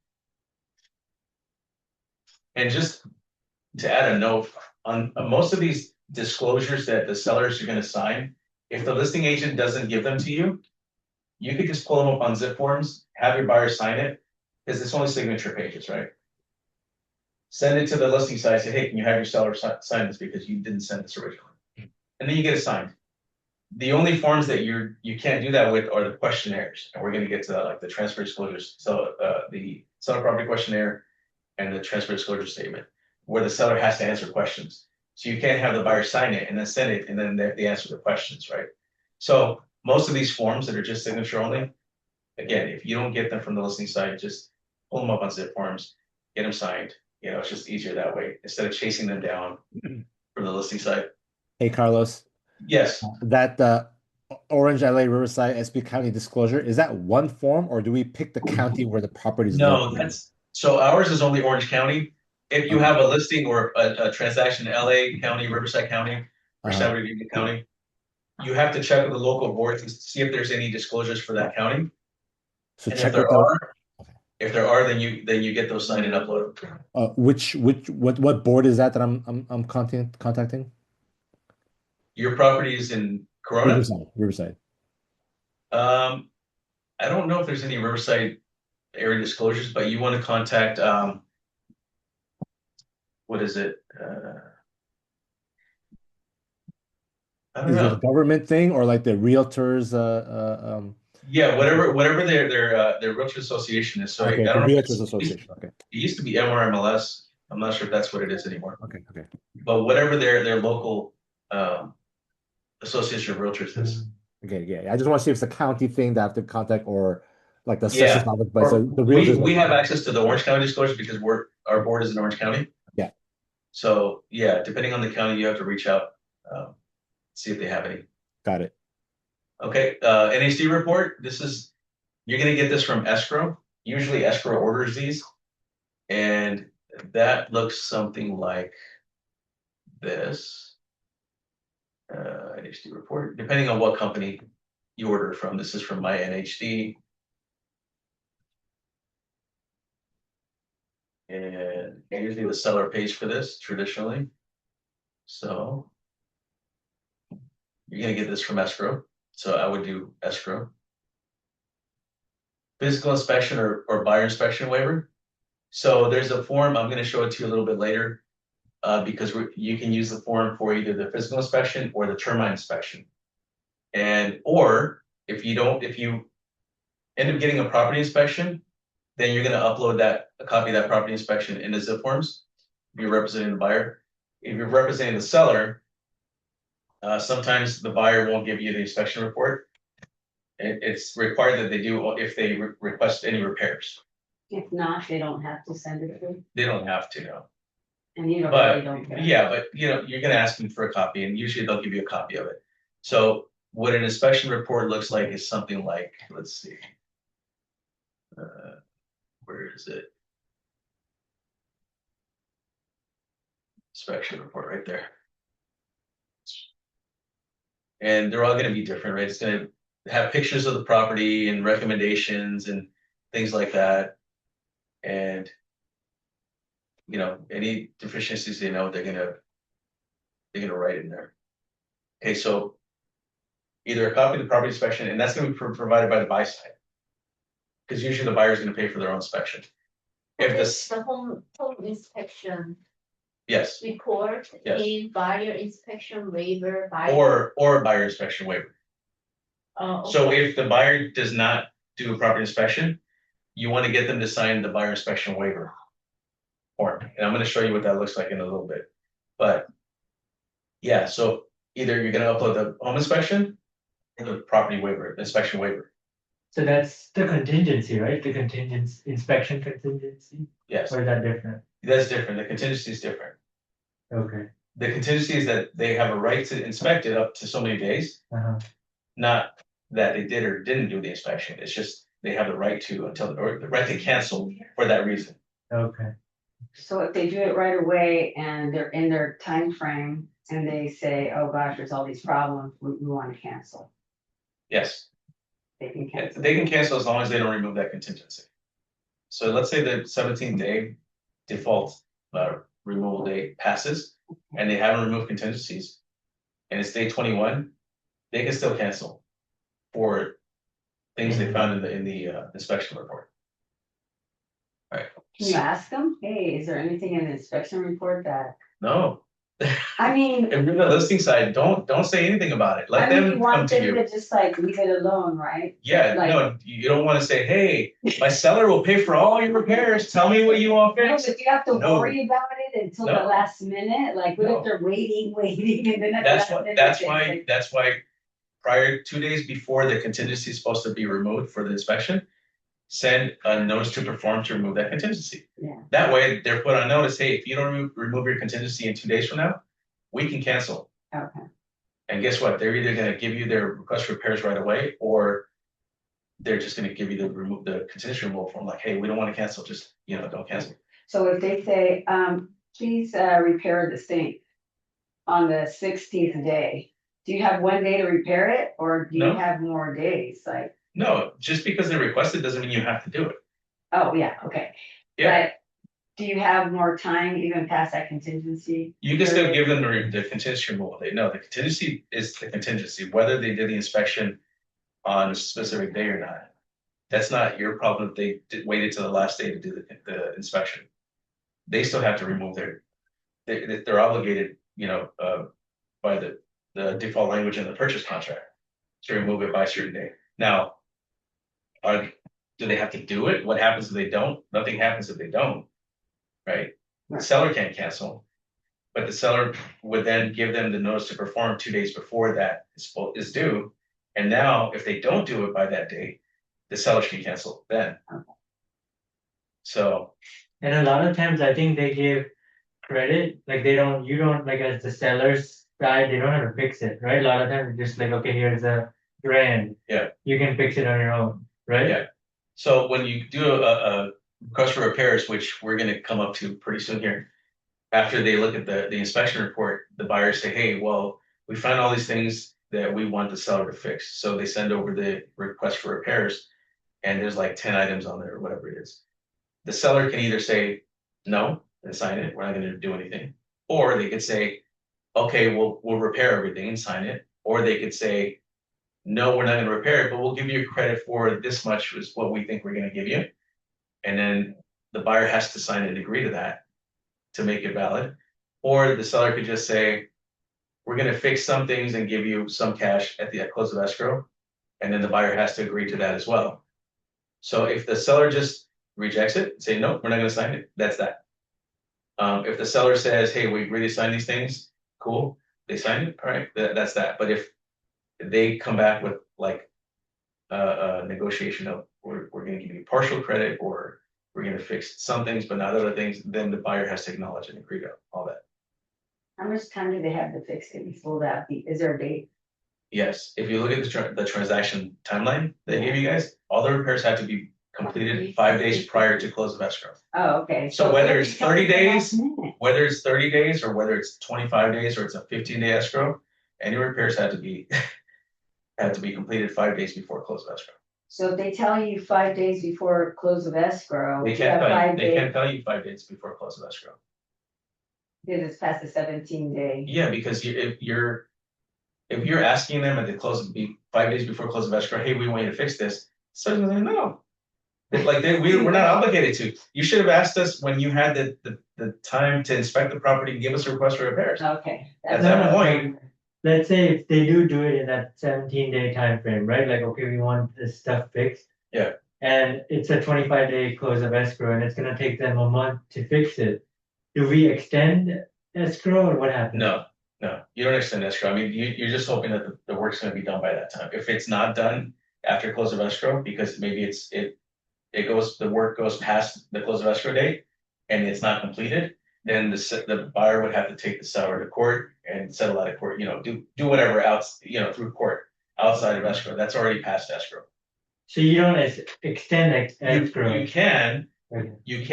And just to add a note, on most of these disclosures that the sellers are going to sign, if the listing agent doesn't give them to you, you could just pull them up on zip forms, have your buyer sign it, because it's only signature pages, right? Send it to the listing site, say, hey, can you have your seller sign this because you didn't send this originally? And then you get it signed. The only forms that you can't do that with are the questionnaires, and we're going to get to that, like the transfer disclosures. So the seller property questionnaire and the transfer disclosure statement, where the seller has to answer questions. So you can't have the buyer sign it and then send it, and then they answer the questions, right? So most of these forms that are just signature only, again, if you don't get them from the listing site, just pull them up on zip forms, get them signed. It's just easier that way instead of chasing them down from the listing site. Hey, Carlos, Yes. that Orange, LA, Riverside, SB County disclosure, is that one form or do we pick the county where the property is No, located? so ours is only Orange County. If you Okay. have a listing or a transaction in LA County, Riverside County, or Uh-huh. San Bernardino County, you have to check with the local board to see if there's any disclosures for that county. So And check with the if there are, then you get those signed and uploaded. what board is that I'm contacting? Your property is in Corona. Riverside. Riverside. Um, I don't know if there's any Riverside area disclosures, but you want to contact what is it? I don't Is it a know. government thing or like the realtors Yeah, whatever their realtor association is. So I okay, the don't know if Realtors it's Association. Okay. it used to be MRMLS. I'm not sure if that's what it is anymore. Okay, okay. But whatever their local association of realtors is. Okay, yeah. I just want to see if it's a county thing that I have to contact or like the assessor's Yeah. office, but it's Or the realtors. we have access to the Orange County disclosure because our board is in Orange County. Yeah. So yeah, depending on the county, you have to reach out, see if they have any. Got it. Okay, NHD report. You're gonna get this from escrow. Usually escrow orders these. And that looks something like this. NHD report, depending on what company you order from. This is from my NHD. And usually the seller pays for this traditionally. So you're gonna get this from escrow. So I would do escrow. Physical inspection or buyer inspection waiver. So there's a form, I'm gonna show it to you a little bit later. Because you can use the form for either the physical inspection or the termite inspection. Or if you end up getting a property inspection, then you're gonna upload a copy of that property inspection into zip forms. If you're representing the buyer. If you're representing the seller, sometimes the buyer won't give you the inspection report. It's required that they do if they request any repairs. If not, they don't have to send it through, They don't have to, no. and you But really don't care. yeah, but you're gonna ask them for a copy, and usually they'll give you a copy of it. So what an inspection report looks like is something like, let's see. Where is it? Inspection report right there. And they're all gonna be different, right? It's gonna have pictures of the property and recommendations and things like that. And any deficiencies they know, they're gonna write in there. Okay, so either a copy of the property inspection, and that's gonna be provided by the buy side. Because usually the buyer is gonna pay for their own inspection. If this, The home inspection yes, report Yes. in buyer inspection waiver buyer. or a buyer inspection waiver. So if the buyer does not do a property inspection, you want to get them to sign the buyer inspection waiver form. And I'm gonna show you what that looks like in a little bit. But yeah, so either you're gonna upload the home inspection or the property waiver, inspection waiver. So that's the contingency, right? The inspection contingency, Yes, or is that different? that's different. The contingency is different. Okay. The contingency is that they have a right to inspect it up to so many days, Uh-huh. not that they did or didn't do the inspection. It's just they have the right to or the right to cancel for that reason. Okay. So if they do it right away and they're in their time frame and they say, oh gosh, there's all these problems, we want to cancel, Yes, they can cancel. they can cancel as long as they don't remove that contingency. So let's say the 17th day default removal date passes and they haven't removed contingencies and it's day 21, they can still cancel for things they found in the inspection report. All right. Can you ask them, hey, is there anything in the inspection report that, No, I mean, if you're the listing side, don't say anything about it. Let I mean, them you want come to them you. to just like leave it alone, right? Yeah, like- no, you don't want to say, hey, my seller will pay for all your repairs. Tell me what you want No, fixed. but you have to No. worry about it until the No. last minute, like what No. if they're waiting, and then at the last minute. That's why prior 2 days before the contingency is supposed to be removed for the inspection, send a notice to perform to remove that contingency. Yeah. That way they're put on notice, hey, if you don't remove your contingency in 2 days from now, we can cancel. Okay, And guess what? They're either gonna give you their request for repairs right away, or they're just gonna give you the contingency removal form, like, hey, we don't want to cancel, just, don't cancel. So if they say, please, repair the sink on the 16th day, do you have one day to repair it, or do you No. have more days, like, No, just because they requested doesn't mean you have to do it. oh, yeah, okay. Yeah, But do you have more time even past that contingency? you can still period? give them the contingency removal. The contingency is the contingency, whether they did the inspection on a specific day or not. That's not your problem if they waited till the last day to do the inspection. They still have to remove they're obligated, by the default language in the purchase contract to remove it by a certain day. Now, do they have to do it? What happens if they don't? Nothing happens if they don't, right? The Right. seller can't cancel, but the seller would then give them the notice to perform 2 days before that is due. And now, if they don't do it by that date, the seller can cancel then. Okay. So, And a lot of times I think they give credit, like you don't, like as the seller's side, they don't have to fix it, right? A lot of times it's just like, okay, here's $1,000. Yeah. You can fix it on your own, right? Yeah. So when you do a request for repairs, which we're gonna come up to pretty soon here, after they look at the inspection report, the buyers say, hey, well, we found all these things that we want the seller to fix. So they send over the request for repairs, and there's like 10 items on there or whatever it is. The seller can either say no and sign it, we're not gonna do anything. Or they could say, okay, we'll repair everything and sign it. Or they could say, no, we're not gonna repair it, but we'll give you credit for this much is what we think we're gonna give you. And then the buyer has to sign and agree to that to make it valid. Or the seller could just say, we're gonna fix some things and give you some cash at the close of escrow. And then the buyer has to agree to that as well. So if the seller just rejects it, say, no, we're not gonna sign it, that's that. If the seller says, hey, we agree to sign these things, cool, they sign it, all right, that's that. But if they come back with like a negotiation of we're gonna give you partial credit, or we're gonna fix some things but not other things, then the buyer has to acknowledge and agree to all that. How much time do they have to fix it before that? Is there a date? Yes, if you look at the transaction timeline they gave you guys, all the repairs have to be completed 5 days prior to close of escrow. Oh, okay. So whether it's 30 days, Last minute. whether it's 30 days or whether it's 25 days or it's a 15-day escrow, any repairs have to be completed 5 days before close of escrow. So if they tell you 5 days before close of escrow, They you can't have tell you, 5 they can't days, tell you 5 days before close of escrow. because it's past the 17-day. Yeah, because if you're asking them at the close, 5 days before close of escrow, hey, we want you to fix this, so they're like, no. We're not obligated to. You should have asked us when you had the time to inspect the property and give us a request for repairs. Okay. At that point, Let's say if they do it in that 17-day time frame, right? Like, okay, we want this stuff fixed. Yeah. And it's a 25-day close of escrow, and it's gonna take them a month to fix it. Do we extend escrow, or what happens? no, you don't extend escrow. I mean, you're just hoping that the work's gonna be done by that time. If it's not done after close of escrow, because maybe the work goes past the close of escrow date and it's not completed, then the buyer would have to take the seller to court and settle out of court, do whatever else, through court outside of escrow. That's already past escrow. So you don't extend escrow? You can, Okay. you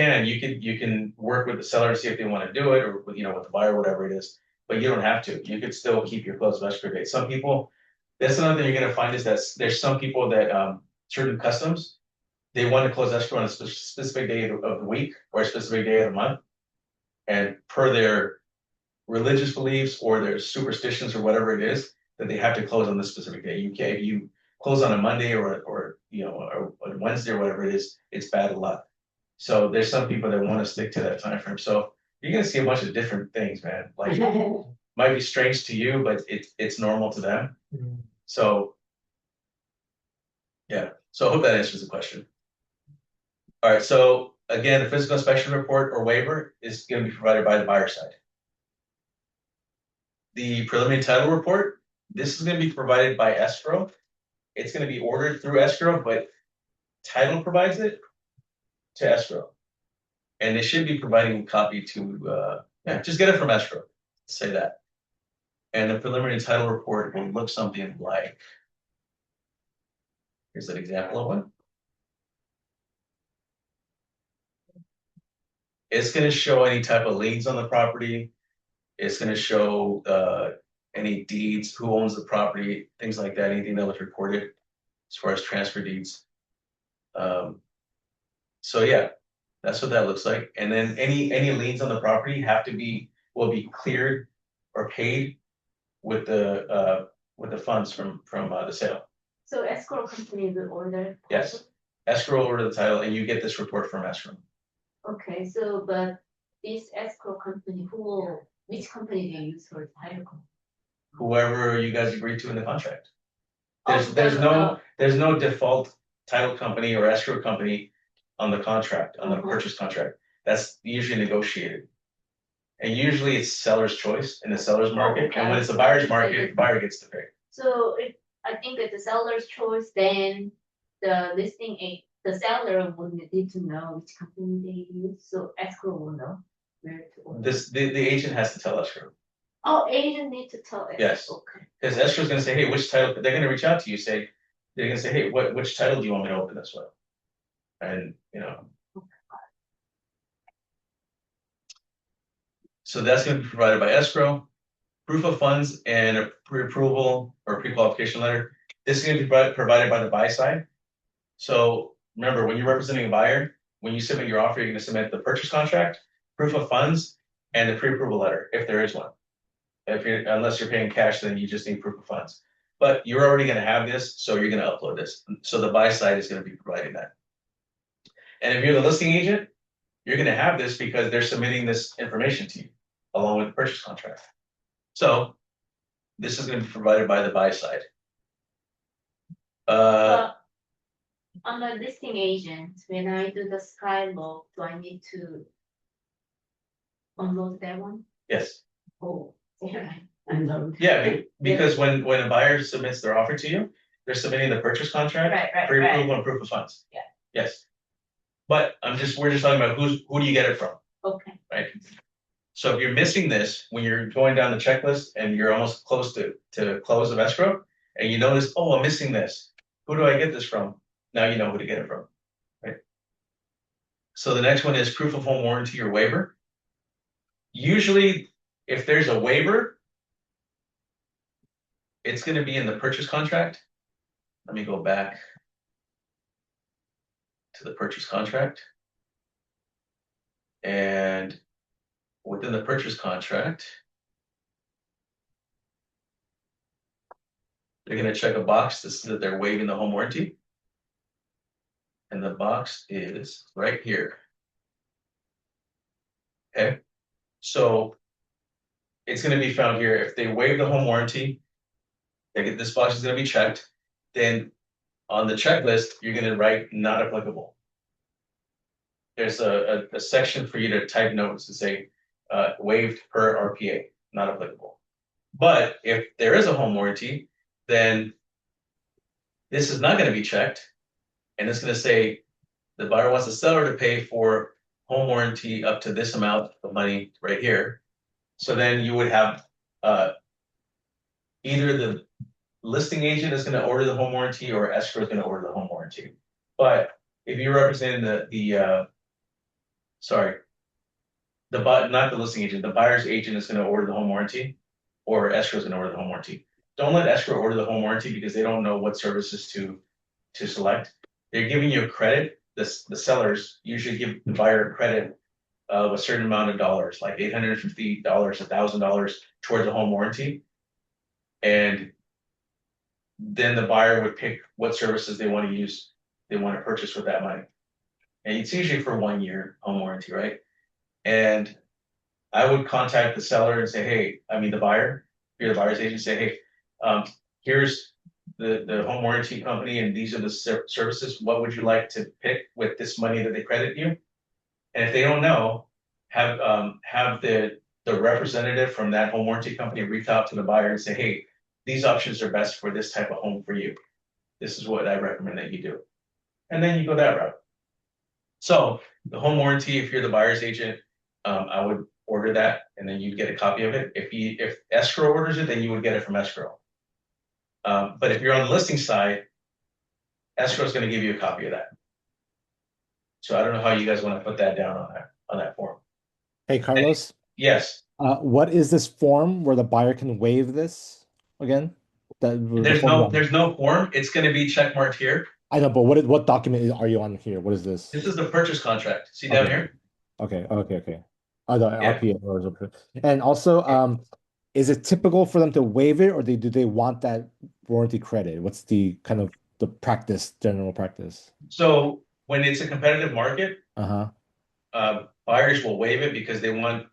can work with the seller to see if they want to do it, or with the buyer, whatever it is, but you don't have to. You could still keep your close of escrow date. Some people, that's another thing you're gonna find, is that there's some people that, certain customs, they want to close escrow on a specific day of the week or a specific day of the month. And per their religious beliefs or their superstitions or whatever it is, that they have to close on this specific day. You close on a Monday or a Wednesday or whatever it is, it's bad luck. So there's some people that want to stick to that time frame. So you're gonna see a bunch of different things, man. Like, might be strange to you, but it's normal to them. Mhm. So yeah. So I hope that answers the question. All right, so again, the physical inspection report or waiver is gonna be provided by the buyer side. The preliminary title report, this is gonna be provided by escrow. It's gonna be ordered through escrow, but title provides it to escrow. And they should be providing a copy to, just get it from escrow, say that. And the preliminary title report will look something like. Here's an example of one. It's gonna show any type of liens on the property. It's gonna show any deeds, who owns the property, things like that, anything that was recorded as far as transfer deeds. So yeah, that's what that looks like. And then any liens on the property will be cleared or paid with the funds from the sale. So escrow company will order. Yes. Escrow order the title, and you get this report from escrow. Okay, so but this escrow company, which company they use for the title company? Whoever you guys agreed to in the contract. Oh, There's no default title company or escrow company on the contract, on the purchase contract. That's usually negotiated. And usually it's seller's choice in the seller's market, and when it's a buyer's market, the buyer gets to pay. So I think it's the seller's choice, then the seller would need to know which company they use, so escrow will know where to order. The agent has to tell escrow. Oh, agent need to tell escrow. Yes. Okay. Because escrow's gonna say, hey, which title, they're gonna reach out to you, they're gonna say, hey, which title do you want me to open this with? And, so that's gonna be provided by escrow. Proof of funds and a pre-approval or pre-qualification letter. This is gonna be provided by the buy side. So remember, when you're representing a buyer, when you submit your offer, you're gonna submit the purchase contract, proof of funds, and the pre-approval letter, if there is one. Unless you're paying cash, then you just need proof of funds. But you're already gonna have this, so you're gonna upload this. So the buy side is gonna be providing that. And if you're the listing agent, you're gonna have this because they're submitting this information to you along with the purchase contract. So this is gonna be provided by the buy side. I'm a listing agent. When I do the Skylock, do I need to unload that one? Yes. Oh, yeah. Unload. Yeah, because when a buyer submits their offer to you, they're submitting the purchase contract, Right. pre-approval and proof of funds. Yeah. Yes. But we're just talking about who do you get it from, Okay. right? So if you're missing this, when you're going down the checklist and you're almost close to close of escrow, and you notice, oh, I'm missing this. Who do I get this from? Now you know who to get it from, right? So the next one is proof of home warranty or waiver. Usually, if there's a waiver, it's going to be in the purchase contract. Let me go back to the purchase contract. And within the purchase contract, they're going to check a box to see that they're waiving the home warranty. And the box is right here. Okay. So it's going to be found here. If they waive the home warranty, this box is going to be checked. Then on the checklist, you're going to write not applicable. There's a section for you to type notes to say waived per RPA, not applicable. But if there is a home warranty, then this is not going to be checked. And it's going to say the buyer wants the seller to pay for home warranty up to this amount of money right here. So then you would have either the listing agent is going to order the home warranty or escrow is going to order the home warranty. But if you're representing not the listing agent, the buyer's agent is going to order the home warranty, or escrow is going to order the home warranty. Don't let escrow order the home warranty because they don't know what services to select. They're giving you a credit. The sellers usually give the buyer a credit of a certain amount of dollars, like $850, $1,000 towards the home warranty. And then the buyer would pick what services they want to use, they want to purchase with that money. And it's usually for 1 year home warranty, right? And I would contact the seller and say, hey, the buyer, if you're the buyer's agent, say, hey, here's the home warranty company and these are the services. What would you like to pick with this money that they credit you? And if they don't know, have the representative from that home warranty company reach out to the buyer and say, hey, these options are best for this type of home for you. This is what I recommend that you do. And then you go that route. So the home warranty, if you're the buyer's agent, I would order that, and then you'd get a copy of it. If escrow orders it, then you would get it from escrow. But if you're on the listing side, escrow is going to give you a copy of that. So I don't know how you guys want to put that down on that form. Hey, Carlos, Yes, what is this form where the buyer can waive this again? The form one. there's no form. It's going to be check marked here. I know, but what document are you on here? What is this? This is the purchase contract. See down Okay. here? Okay. Oh, the Yeah. RPA or and also, is it typical for them to waive it, or do they want that warranty credit? What's the kind of the general practice? So when it's a competitive market, Uh-huh. buyers will waive it because they want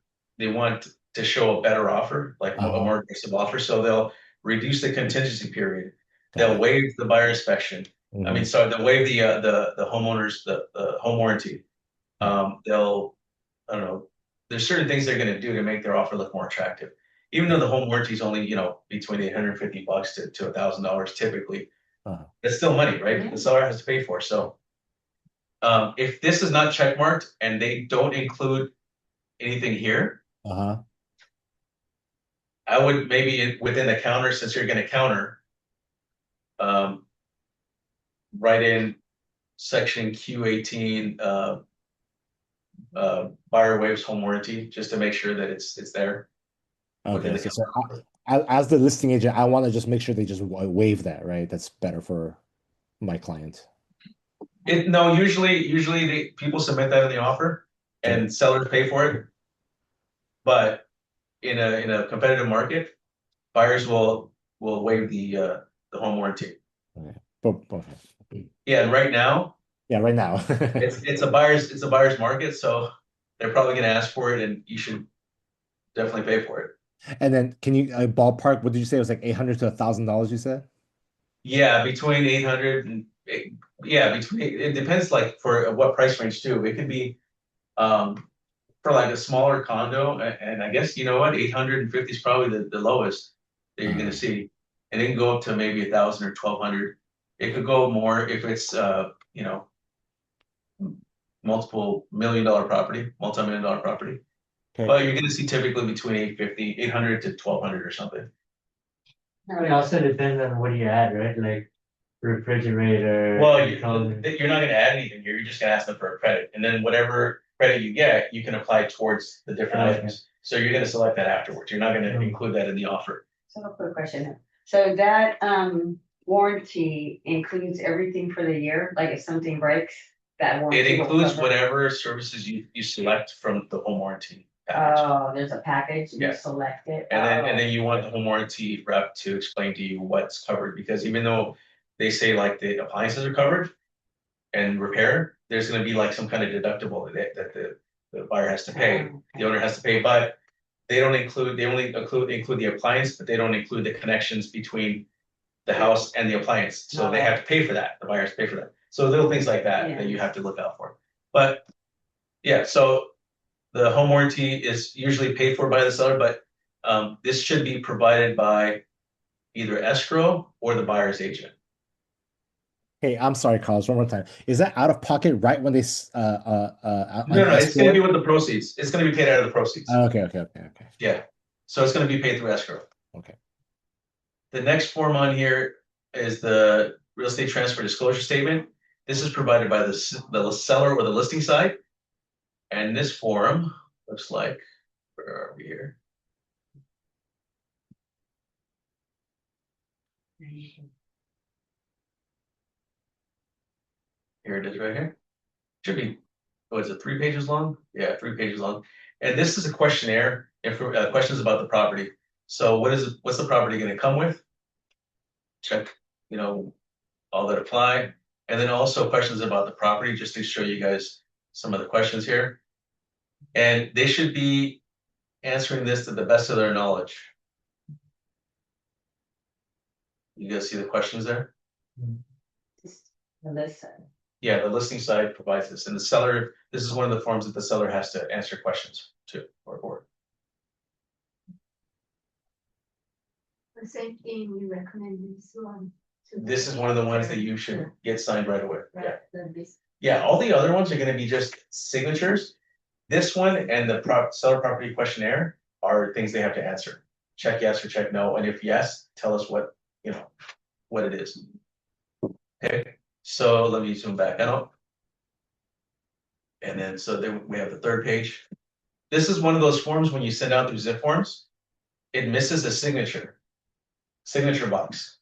to show a better offer, like a Uh-huh. more aggressive offer. So they'll reduce the contingency period. Got They'll it. waive the buyer inspection. I mean, Mhm. sorry, they'll waive the homeowners the home warranty. They'll, I don't know, there's certain things they're going to do to make their offer look more attractive. Even though the home warranty is only, between $850 to $1,000 typically, Uh-huh. that's still money, right? Yeah. The seller has to pay for. So if this is not checkmarked and they don't include anything here, Uh-huh. I would maybe within the counter, since you're going to counter, um, write in section Q18, buyer waives home warranty, just to make sure that it's there. Okay. Within the So as the listing agent, I want to just make sure they just waive that, right? That's better for my client. No, usually people submit that in the offer, Okay. and sellers pay for it. But in a competitive market, buyers will waive the home warranty. Okay. Yeah, and right now Yeah, right now. it's a buyer's market, so they're probably going to ask for it, and you should definitely pay for it. And then can you ballpark, what did you say? It was like $800 to $1,000, you said? Yeah, between 800 and yeah, between it depends like for what price range too. It could be for like a smaller condo, and I guess you know what, 850 is probably the lowest that you're gonna see, and it can go up to maybe 1,000 or 1,200. It could go more if it's multiple million-dollar property, multi-million-dollar property. Okay. But you're gonna see typically between 800 to 1,200 or something. It also depends on what you add, right? Like refrigerator. Well, controller. you're not gonna add anything here. You're just gonna ask them for a credit, and then whatever credit you get, you can apply towards the different Okay. items. So you're gonna select that afterwards. You're not gonna Mhm. include that in the offer. So a quick question. So that warranty includes everything for the year, like if something breaks, that warranty. It will includes cover- whatever services you select from the home warranty package. Oh, there's a package, you Yeah. select it. And then Oh. you want the home warranty rep to explain to you what's covered, because even though they say like the appliances are covered and repair, there's gonna be like some kind of deductible that the buyer has to pay, the owner has to pay, but they only include the appliance, but they don't include the connections between the house and the appliance. So they have to pay for that. The buyers pay for that. So little things like that you have to look out for. But yeah, so the home warranty is usually paid for by the seller, but this should be provided by either escrow or the buyer's agent. Hey, I'm sorry, Carlos, one more time. Is that out of pocket right when they No, it's going to be with the proceeds. It's going to be paid out of the proceeds. Okay. Yeah. So it's going to be paid through escrow. Okay. The next form on here is the real estate transfer disclosure statement. This is provided by the seller or the listing side. And this form looks like, where are we here? Here it is right here. Should be, what is it, 3 pages long? Yeah, 3 pages long. And this is a questionnaire, questions about the property. So what's the property going to come with? Check, all that apply. And then also questions about the property, just to show you guys some of the questions here. And they should be answering this to the best of their knowledge. You guys see the questions there? Listen. Yeah, the listing side provides this, and the seller, this is one of the forms that the seller has to answer questions to or. The same thing, we recommend this one. This is one of the ones that you should get signed right away. Yeah. Right, this. Yeah, all the other ones are gonna be just signatures. This one and the seller property questionnaire are things they have to answer. Check yes or check no, and if yes, tell us what, what it is. Okay, so let me zoom back out. And then, so then we have the third page. This is one of those forms when you send out through zip forms, it misses a signature box.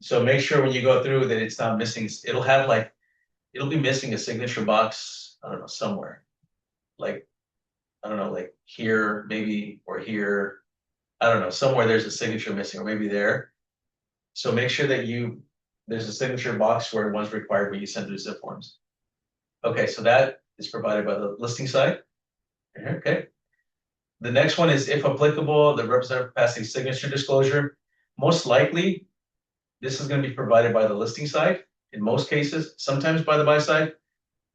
So make sure when you go through that it's not missing, it'll be missing a signature box, I don't know, somewhere. Like, I don't know, like here, maybe, or here. I don't know, somewhere there's a signature missing, or maybe there. So make sure that there's a signature box where one's required when you send through zip forms. Okay, so that is provided by the listing side. Okay. The next one is, if applicable, the representative capacity signature disclosure. Most likely, this is going to be provided by the listing side in most cases, sometimes by the buy side,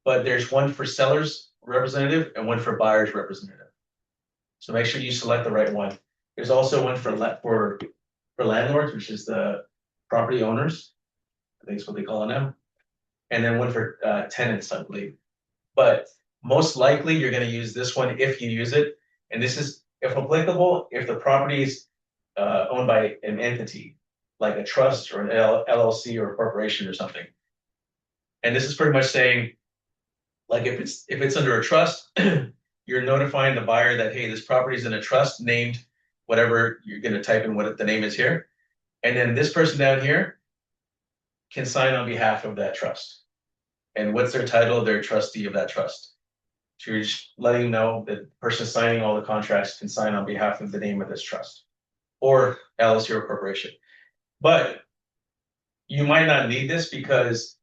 but there's one for seller's representative and one for buyer's representative. So make sure you select the right one. There's also one for landlords, which is the property owners. I think it's what they call it now. And then one for tenants, I believe. But most likely you're going to use this one if you use it. And this is, if applicable, if the property is owned by an entity, like a trust or an LLC or a corporation or something. And this is pretty much saying, like if it's under a trust, you're notifying the buyer that, hey, this property is in a trust named whatever, you're going to type in what the name is here. And then this person down here can sign on behalf of that trust. And what's their title? They're trustee of that trust. So you're just letting them know that the person signing all the contracts can sign on behalf of the name of this trust or LLC or corporation. But you might not need this because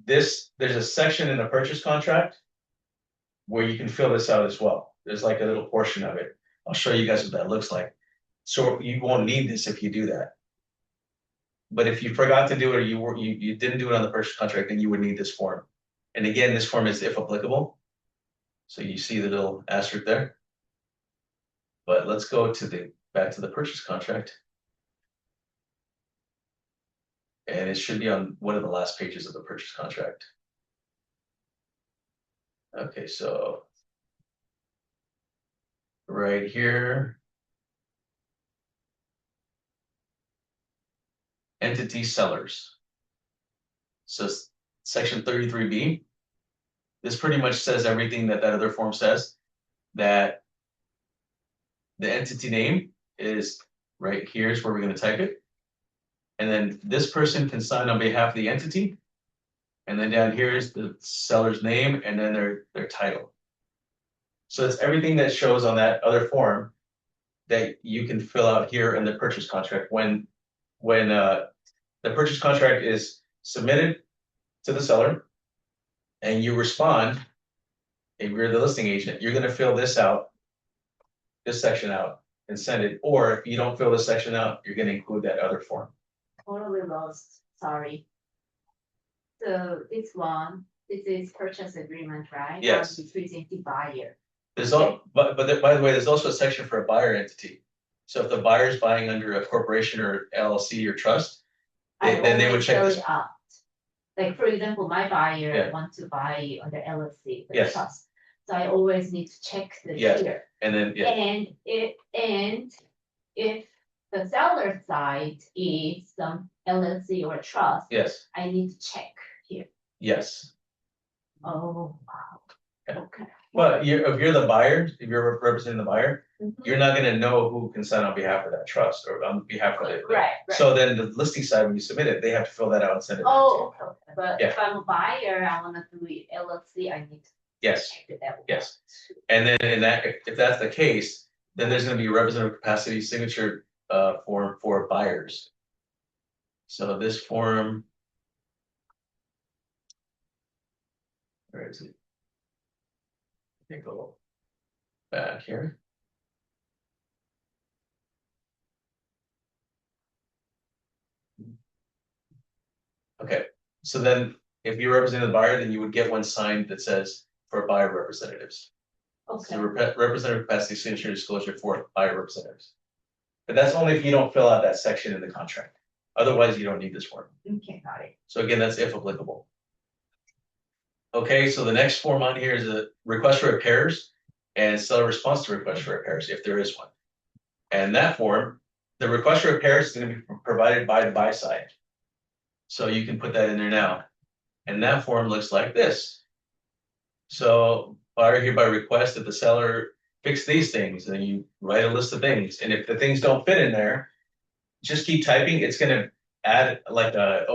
there's a section in the purchase contract where you can fill this out as well. There's like a little portion of it. I'll show you guys what that looks like. So you won't need this if you do that. But if you forgot to do it or you didn't do it on the purchase contract, then you would need this form. And again, this form is if applicable. So you see the little asterisk there. But let's go back to the purchase contract. And it should be on one of the last pages of the purchase contract. Okay, so right here, entity sellers. So section 33B, this pretty much says everything that other form says, that the entity name is right here's where we're going to type it. And then this person can sign on behalf of the entity. And then down here is the seller's name and then their title. So it's everything that shows on that other form that you can fill out here in the purchase contract. When the purchase contract is submitted to the seller and you respond, if you're the listing agent, you're going to fill this section out and send it. Or if you don't fill this section out, you're going to include that other form. Totally lost, sorry. So this is purchase agreement, right? Yes. Between the buyer. But by the way, there's also a section for a buyer entity. So if the buyer's buying under a corporation or LLC or trust, then they would check this. Out. Like for example, my buyer Yeah. wants to buy under LLC, the Yes. trust. So I always need to check the Yes. here. And then, yeah, And if the seller side is some LLC or trust, yes, I need to check here. yes. Oh, wow. Okay. Okay. But if you're the buyer, if you're representing the buyer, Mhm. you're not gonna know who can sign on behalf of that trust or on behalf of it. Right, right. So then the listing side, when you submit it, they have to fill that out and send it. back to you. Oh, okay. But Yeah. if I'm a buyer, I wanna do it LLC, I need to Yes, check it out. yes. And then if that's the case, then there's gonna be a representative capacity signature form for buyers. So this form. Where is it? I think go back here. Okay, so then if you represent the buyer, then you would get one signed that says for buyer representatives. Okay. So representative capacity signature disclosure for buyer representatives. But that's only if you don't fill out that section in the contract. Otherwise, you don't need this form. Okay, got it. So again, that's if applicable. Okay, so the next form on here is a request for repairs. and seller response to request for repairs, if there is one. And that form, the request for repairs is gonna be provided by the buy side. So you can put that in there now. And that form looks like this. So buyer hereby requests that the seller fix these things, and you write a list of things. And if the things don't fit in there, just keep typing. It's gonna add like a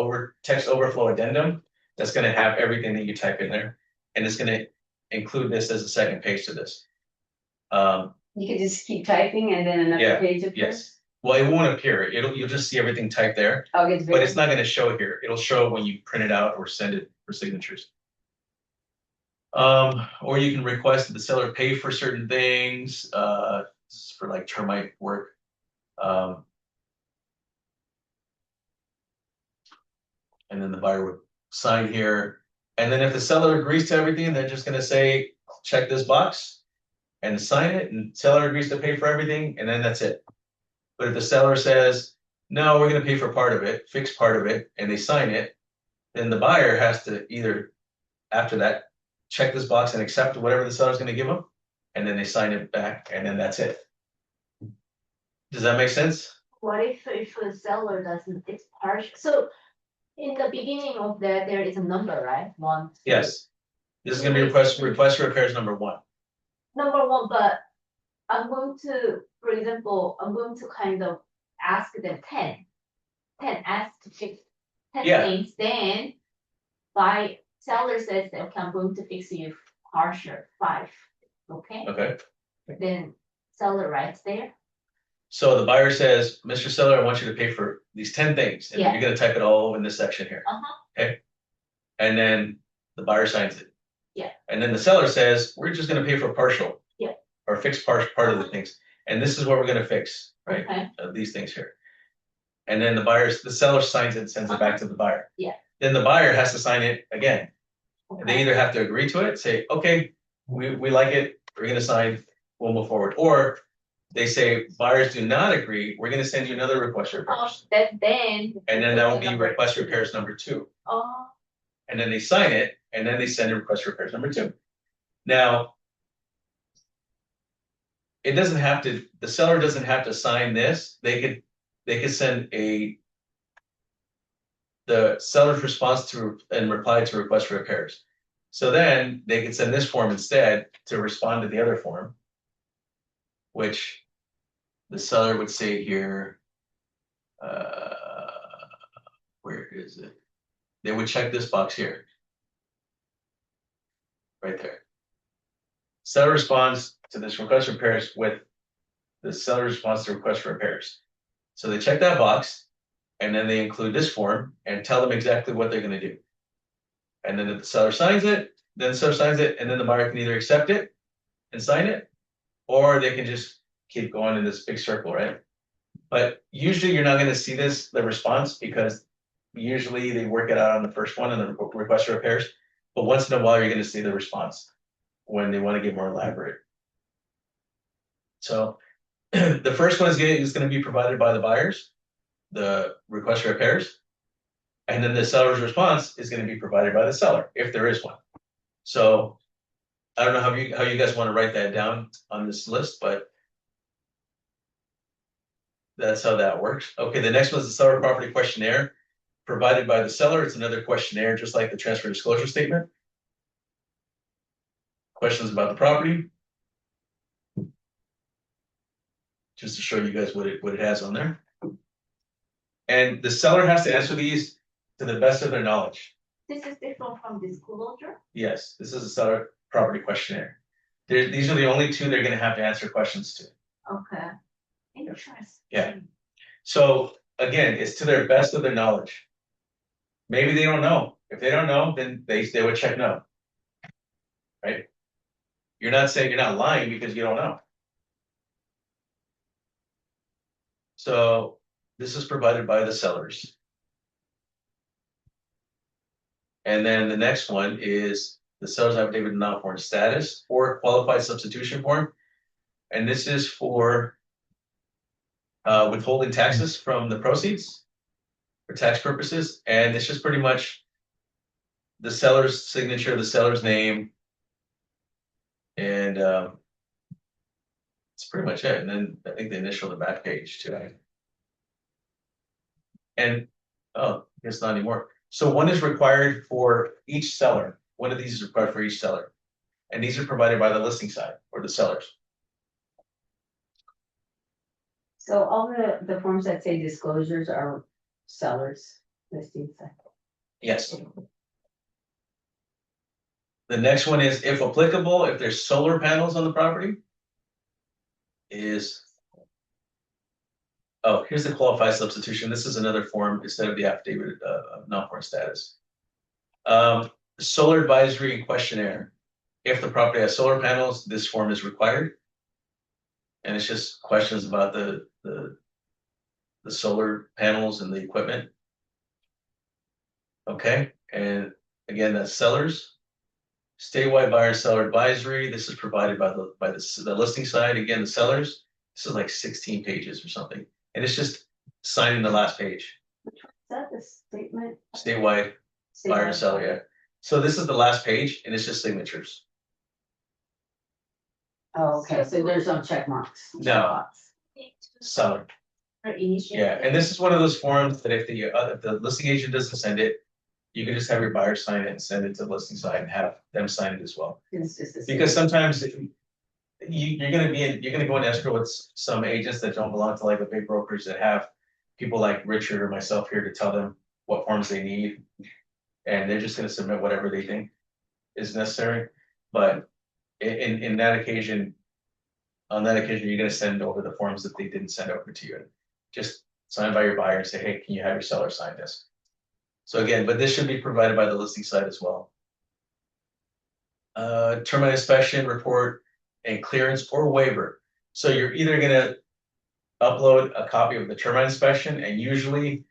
text overflow addendum that's gonna have everything that you type in there. And it's gonna include this as a second page to this. You could just keep typing and then another Yeah, page appears? yes. Well, it won't appear. You'll just see everything typed there, Oh, it's but it's not gonna show here. It'll show when you print it out or send it for signatures. Or you can request that the seller pay for certain things, this is for like termite work. And then the buyer would sign here. And then if the seller agrees to everything, they're just gonna say, check this box and sign it, and seller agrees to pay for everything, and then that's it. But if the seller says, no, we're gonna pay for part of it, fix part of it, and they sign it, then the buyer has to either, after that, check this box and accept whatever the seller's gonna give them, and then they sign it back, and then that's it. Does that make sense? What if the seller doesn't, it's partial, so in the beginning of that, there is a number, right? 1, 2. Yes. This is gonna be request for repairs number 1. Number 1, but I'm going to, for example, I'm going to kind of ask them 10. 10, ask to fix 10 Yeah. things, then by seller says that, okay, I'm going to fix you partial 5, okay? Okay. Then seller writes there, So the buyer says, Mr. Seller, I want you to pay for these 10 things, and Yeah. you're gonna type it all in this section here. Okay? And then the buyer signs it. Yeah. And then the seller says, we're just gonna pay for partial. Yeah. Or fix part of the things. And this is what we're gonna fix, right? okay, These things here. And then the seller signs it and sends it back to the buyer. Yeah. Then the buyer has to sign it again. They okay, either have to agree to it, say, okay, we like it, we're gonna sign, we'll move forward. Or they say, buyers do not agree, we're gonna send you another request for repairs. that then. And then that will be number request 2. repairs number 2. Oh, And then they sign it, and then they send a request for repairs number 2. Now, it doesn't have to, the seller doesn't have to sign this, they could send the seller's response to and reply to request for repairs. So then they could send this form instead to respond to the other form, which the seller would say here, where is it? They would check this box here. Right there. Seller responds to this request for repairs with the seller response to request for repairs. So they check that box, and then they include this form and tell them exactly what they're gonna do. And then if the seller signs it, then the seller signs it, and then the buyer can either accept it and sign it, or they can just keep going in this big circle, right? But usually you're not gonna see the response, because usually they work it out on the first one and the request for repairs. But once in a while, you're gonna see the response when they wanna get more elaborate. So the first one is gonna be provided by the buyers, the request for repairs. And then the seller's response is gonna be provided by the seller, if there is one. So I don't know how you guys wanna write that down on this list, but that's how that works. Okay, the next one is the seller property questionnaire provided by the seller. It's another questionnaire, just like the transfer disclosure statement. Questions about the property. Just to show you guys what it has on there. And the seller has to answer these to the best of their knowledge. this is different from disclosure? Yes, this is a seller property questionnaire. These are the only 2 they're gonna have to answer questions to. Okay. Interesting. Yeah. So again, it's to their best of their knowledge. Maybe they don't know. If they don't know, then they would check no. Right? You're not saying you're not lying because you don't know. So this is provided by the sellers. And then the next one is the seller's affidavit of non-foreign status or qualified substitution form. And this is for withholding taxes from the proceeds for tax purposes. And it's just pretty much the seller's signature, the seller's name, and pretty much it. And then I think they initial the back page too. And, oh, it's not anymore. So one is required for each seller. One of these is required for each seller. And these are provided by the listing side or the sellers. So all the forms that say disclosures are sellers listing site. Yes. The next one is, if applicable, if there's solar panels on the property, oh, here's the qualified substitution. This is another form instead of the affidavit of non-foreign status. Solar advisory questionnaire. If the property has solar panels, this form is required. And it's just questions about the solar panels and the equipment. Okay, and again, that's sellers. Statewide buyer seller advisory. This is provided by the listing side. Again, the sellers. This is like 16 pages or something, and it's just signing the last page. Is that the statement? Statewide buyer and seller. Yeah. So this is the last page, and it's just signatures. Oh, okay, so there's no check marks. No. Seller. Or initiate. Yeah, and this is one of those forms that if the listing agent doesn't send it, you can just have your buyer sign it and send it to the listing side and have them sign it as well. It's just a Because sometimes you're gonna go in escrow with some agents that don't belong to like the big brokers that have people like Richard or myself here to tell them what forms they need. And they're just gonna submit whatever they think is necessary. But in that occasion, on that occasion, you're gonna send over the forms that they didn't send over to you. Just sign by your buyer and say, hey, can you have your seller sign this? So again, but this should be provided by the listing site as well. Termite inspection report and clearance or waiver. So you're either gonna upload a copy of the termite inspection, and usually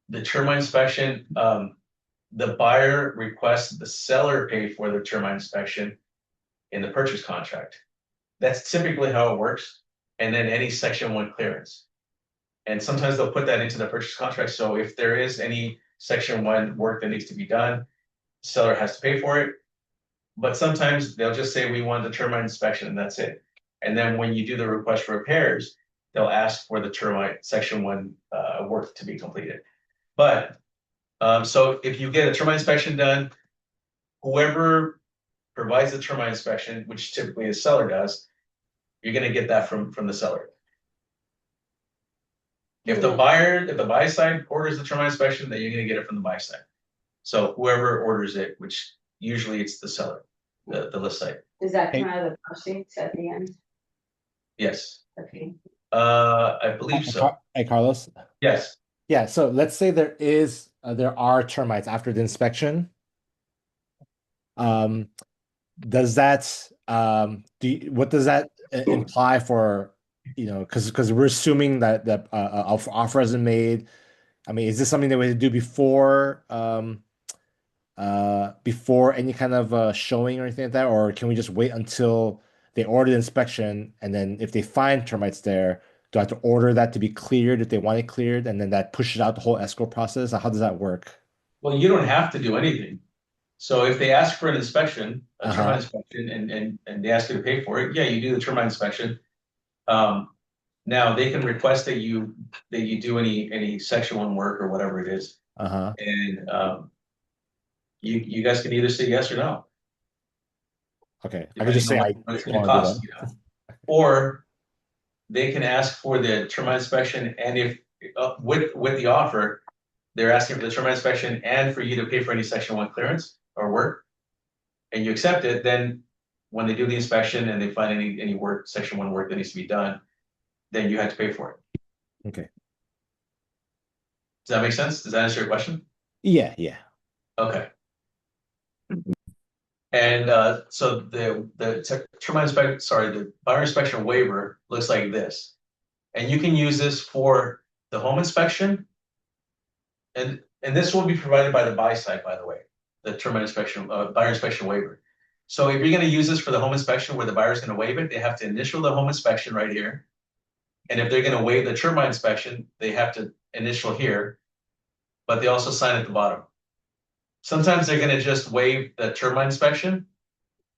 the termite inspection, the buyer requests the seller pay for the termite inspection in the purchase contract. That's typically how it works. And then any section 1 clearance. And sometimes they'll put that into the purchase contract. So if there is any section 1 work that needs to be done, seller has to pay for it. But sometimes they'll just say, we want the termite inspection, and that's it. And then when you do the request for repairs, they'll ask for the termite section 1 work to be completed. But so if you get a termite inspection done, whoever provides the termite inspection, which typically the seller does, you're going to get that from the seller. If the buy side orders the termite inspection, then you're going to get it from the buy side. So whoever orders it, which usually it's the seller, the list site. Is that kind of the proceeds at the end? Yes. Okay. I believe so. Hey, Carlos. Yes. Yeah, so let's say there are termites after the inspection. Does that what does that imply for, because we're assuming that offer hasn't made. I mean, is this something that we do before any kind of showing or anything like that, or can we just wait until they order the inspection, and then if they find termites there, do I have to order that to be cleared if they want it cleared, and then that pushes out the whole escrow process? How does that work? Well, you don't have to do anything. So if they ask for an inspection, a termite inspection, and they ask you to pay for it, yeah, you do the termite inspection. Now they can request that you do any section 1 work or whatever it is. And you guys can either say yes or no. Okay, I can just say what it's going to cost, or they can ask for the termite inspection, and if with the offer, they're asking for the termite inspection and for you to pay for any section 1 clearance or work, and you accept it, then when they do the inspection and they find any work, section 1 work that needs to be done, then you have to pay for it. Okay. Does that make sense? Does that answer your question? Yeah. Okay. And so the the buyer inspection waiver looks like this, and you can use this for the home inspection, and this will be provided by the buy side, by the way, the termite inspection buyer inspection waiver. So if you're going to use this for the home inspection where the buyer is going to waive it, they have to initial the home inspection right here, and if they're going to waive the termite inspection, they have to initial here, but they also sign at the bottom. Sometimes they're going to just waive the termite inspection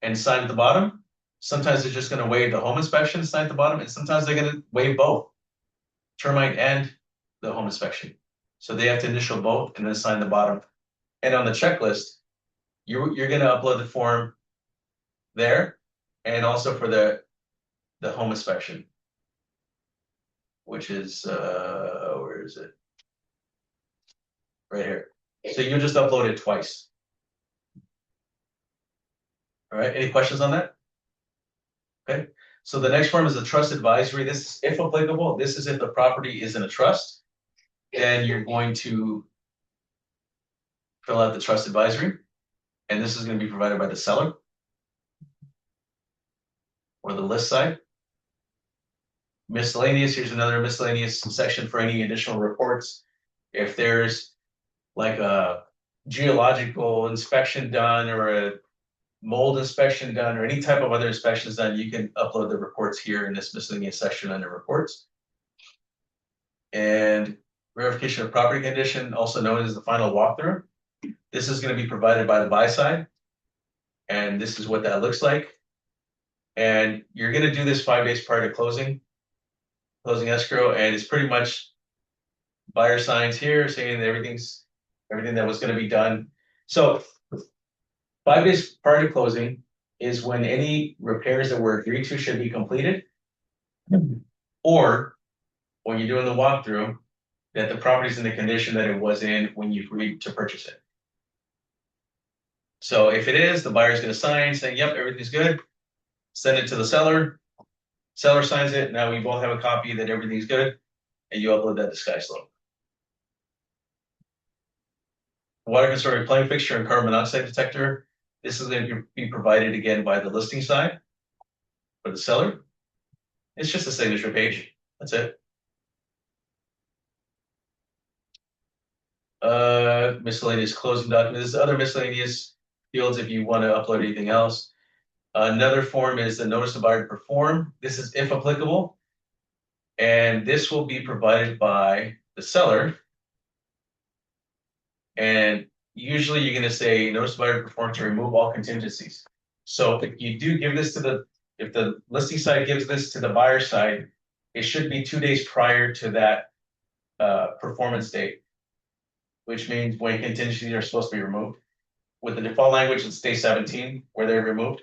and sign at the bottom. Sometimes they're just gonna waive the home inspection, sign at the bottom, and sometimes they're gonna waive both. Termite and the home inspection. So they have to initial both and then sign the bottom. And on the checklist, you're gonna upload the form there and also for the home inspection. Which is where is it? Right here. So you just upload it twice. All right, any questions on that? Okay, so the next form is a trust advisory. This is if applicable. This is if the property is in a trust, then you're going to fill out the trust advisory. And this is going to be provided by the seller or the list side. Miscellaneous, here's another miscellaneous section for any additional reports. If there's like a geological inspection done or a mold inspection done or any type of other inspections done, you can upload the reports here in this miscellaneous section under reports. And verification of property condition, also known as the final walkthrough. This is going to be provided by the buy side. And this is what that looks like. And you're going to do this 5 days prior to closing escrow. And it's pretty much buyer signs here saying that everything that was going to be done. So 5 days prior to closing is when any repairs that were agreed to should be completed. Or when you're doing the walkthrough, that the property's in the condition that it was in when you agreed to purchase it. So if it is, the buyer's going to sign saying, yep, everything's good. Send it to the seller. Seller signs it. Now we both have a copy that everything's good. And you upload that to SkySlope. Water conserving plumbing fixture and carbon monoxide detector. This is going to be provided again by the listing side for the seller. It's just a signature page. That's it. Miscellaneous closing documents. There's other miscellaneous fields if you want to upload anything else. Another form is the notice of buyer to perform. This is if applicable. And this will be provided by the seller. And usually you're going to say notice of buyer to perform to remove all contingencies. So if you do give this if the listing side gives this to the buyer side, it should be 2 days prior to that performance date, which means when contingencies are supposed to be removed. With the default language, it's day 17 where they're removed.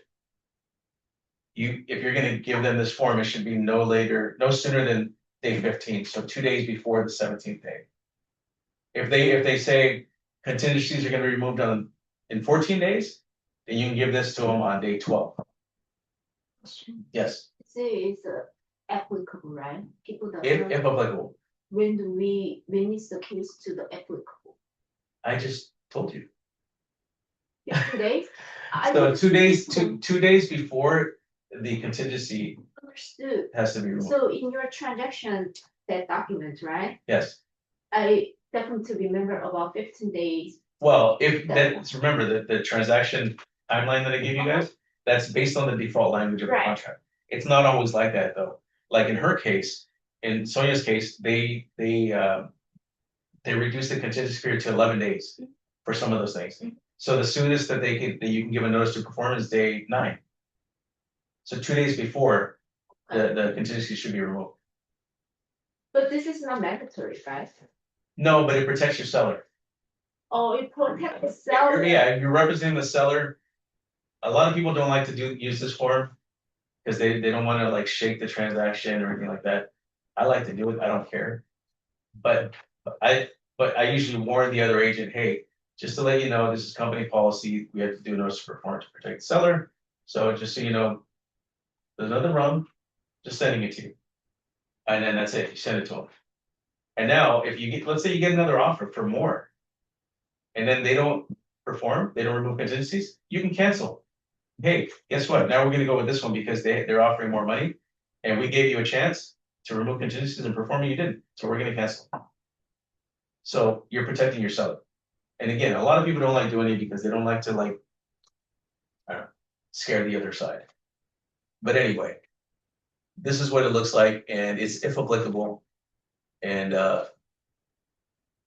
If you're going to give them this form, it should be no sooner than day 15, so 2 days before the 17th day. If they say contingencies are going to be removed in 14 days, then you can give this to them on day 12. Yes, Say it's applicable, right? People that if know applicable. when is the case to the applicable? I just told you. 2 days? I So didn't 2 days, see 2 days before the contingency Understood. has to be removed. So in your transaction, that document, right? Yes. I definitely remember about 15 days. Well, remember that the transaction timeline that I gave you guys, that's based on the default language of the Right. contract. It's not always like that though. Like in her case, in Sonia's case, they reduced the contingency period to 11 days for some of those things. So the soonest that you can give a notice to perform is day 9. So 2 days before the contingency should be removed. But this is not mandatory, right? No, but it protects your seller. Oh, it protects the seller. Yeah, if you're representing the seller. A lot of people don't like to use this form because they don't want to like shake the transaction or anything like that. I like to do it. I don't care. But I usually warn the other agent, hey, just to let you know, this is company policy. We have to do a notice of performance to protect the seller. So just so you know, there's nothing wrong. Just sending it to you. And then that's it. You send it to them. And now if let's say you get another offer for more, and then they don't perform, they don't remove contingencies, you can cancel. Hey, guess what? Now we're going to go with this one because they're offering more money, and we gave you a chance to remove contingencies and perform, and you didn't. So we're going to cancel. So you're protecting your seller. And again, a lot of people don't like doing it because they don't like to scare the other side. But anyway, this is what it looks like, and it's if applicable, and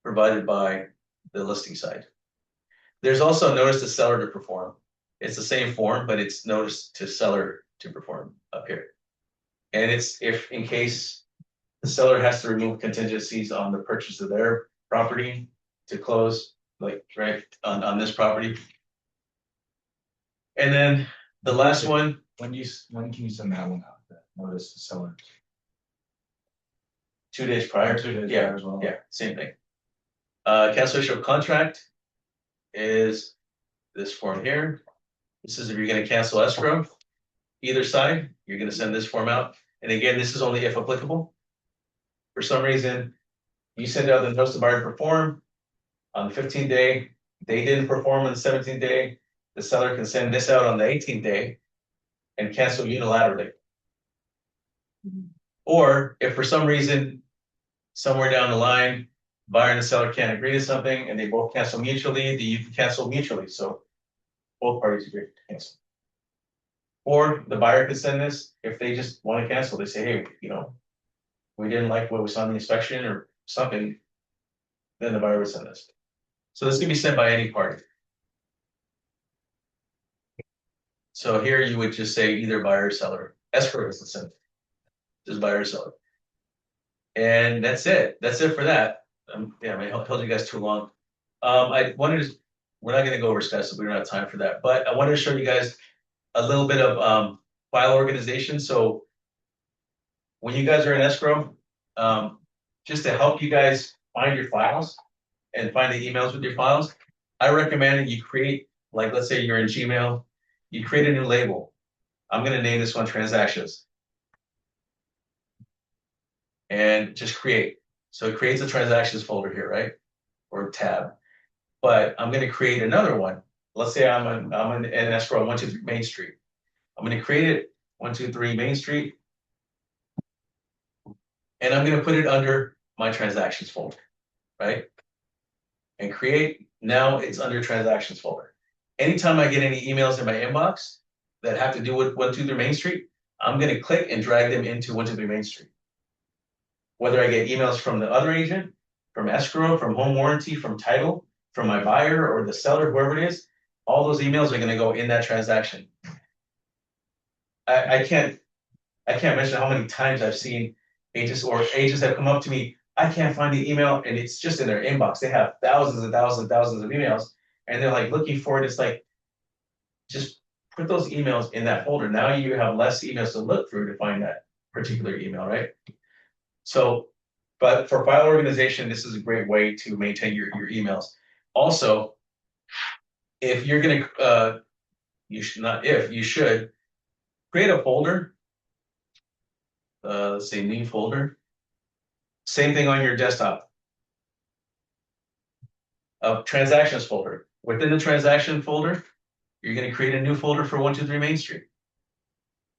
provided by the listing side. There's also notice to seller to perform. It's the same form, but it's notice to seller to perform up here. And it's if in case the seller has to remove contingencies on the purchase of their property to close, like right on this property. And then the last one, When can you send that one out, that notice to seller? 2 days prior. 2 days Yeah, prior as well. yeah, same thing. Cancellation of contract is this form here. This is if you're gonna cancel escrow, either side, you're gonna send this form out. And again, this is only if applicable. For some reason, you send out the notice to buyer to perform on the 15th day, they didn't perform on the 17th day, the seller can send this out on the 18th day and cancel unilaterally. Or if for some reason, somewhere down the line, buyer and the seller can't agree to something and they both cancel mutually, then you can cancel mutually, so both parties agree to cancel. Or the buyer could send this, if they just want to cancel, they say, hey, you know, we didn't like what we saw in the inspection or something, then the buyer would send this. So this can be sent by any party. So here you would just say either buyer or seller, escrow is the same, just buyer or seller. And that's it. That's it for that. Yeah, I held you guys too long. I wanted to, we're not going to go over stuff, so we don't have time for that. But I wanted to show you guys a little bit of file organization. So when you guys are in escrow, just to help you guys find your files and find the emails with your files, I recommend that you create, like, let's say you're in Gmail, you create a new label. I'm going to name this one transactions. And just create. So it creates a transactions folder here, right? Or tab. But I'm going to create another one. Let's say I'm in escrow 123 Main Street. I'm going to create it 123 Main Street. And I'm going to put it under my transactions folder, right? And create, now it's under transactions folder. Anytime I get any emails in my inbox that have to do with 123 Main Street, I'm going to click and drag them into 123 Main Street. Whether I get emails from the other agent, from escrow, from home warranty, from title, from my buyer or the seller, whoever it is, all those emails are going to go in that transaction. I can't mention how many times I've seen agents have come up to me, I can't find the email, and it's just in their inbox. They have thousands and thousands and thousands of emails, and they're like looking for it. It's like, just put those emails in that folder. Now you have less emails to look through to find that particular email, right? So, but for file organization, this is a great way to maintain your emails. Also, if you're gonna, you should create a folder. Let's say new folder. Same thing on your desktop. A transactions folder. Within the transaction folder, you're gonna create a new folder for 123 Main Street.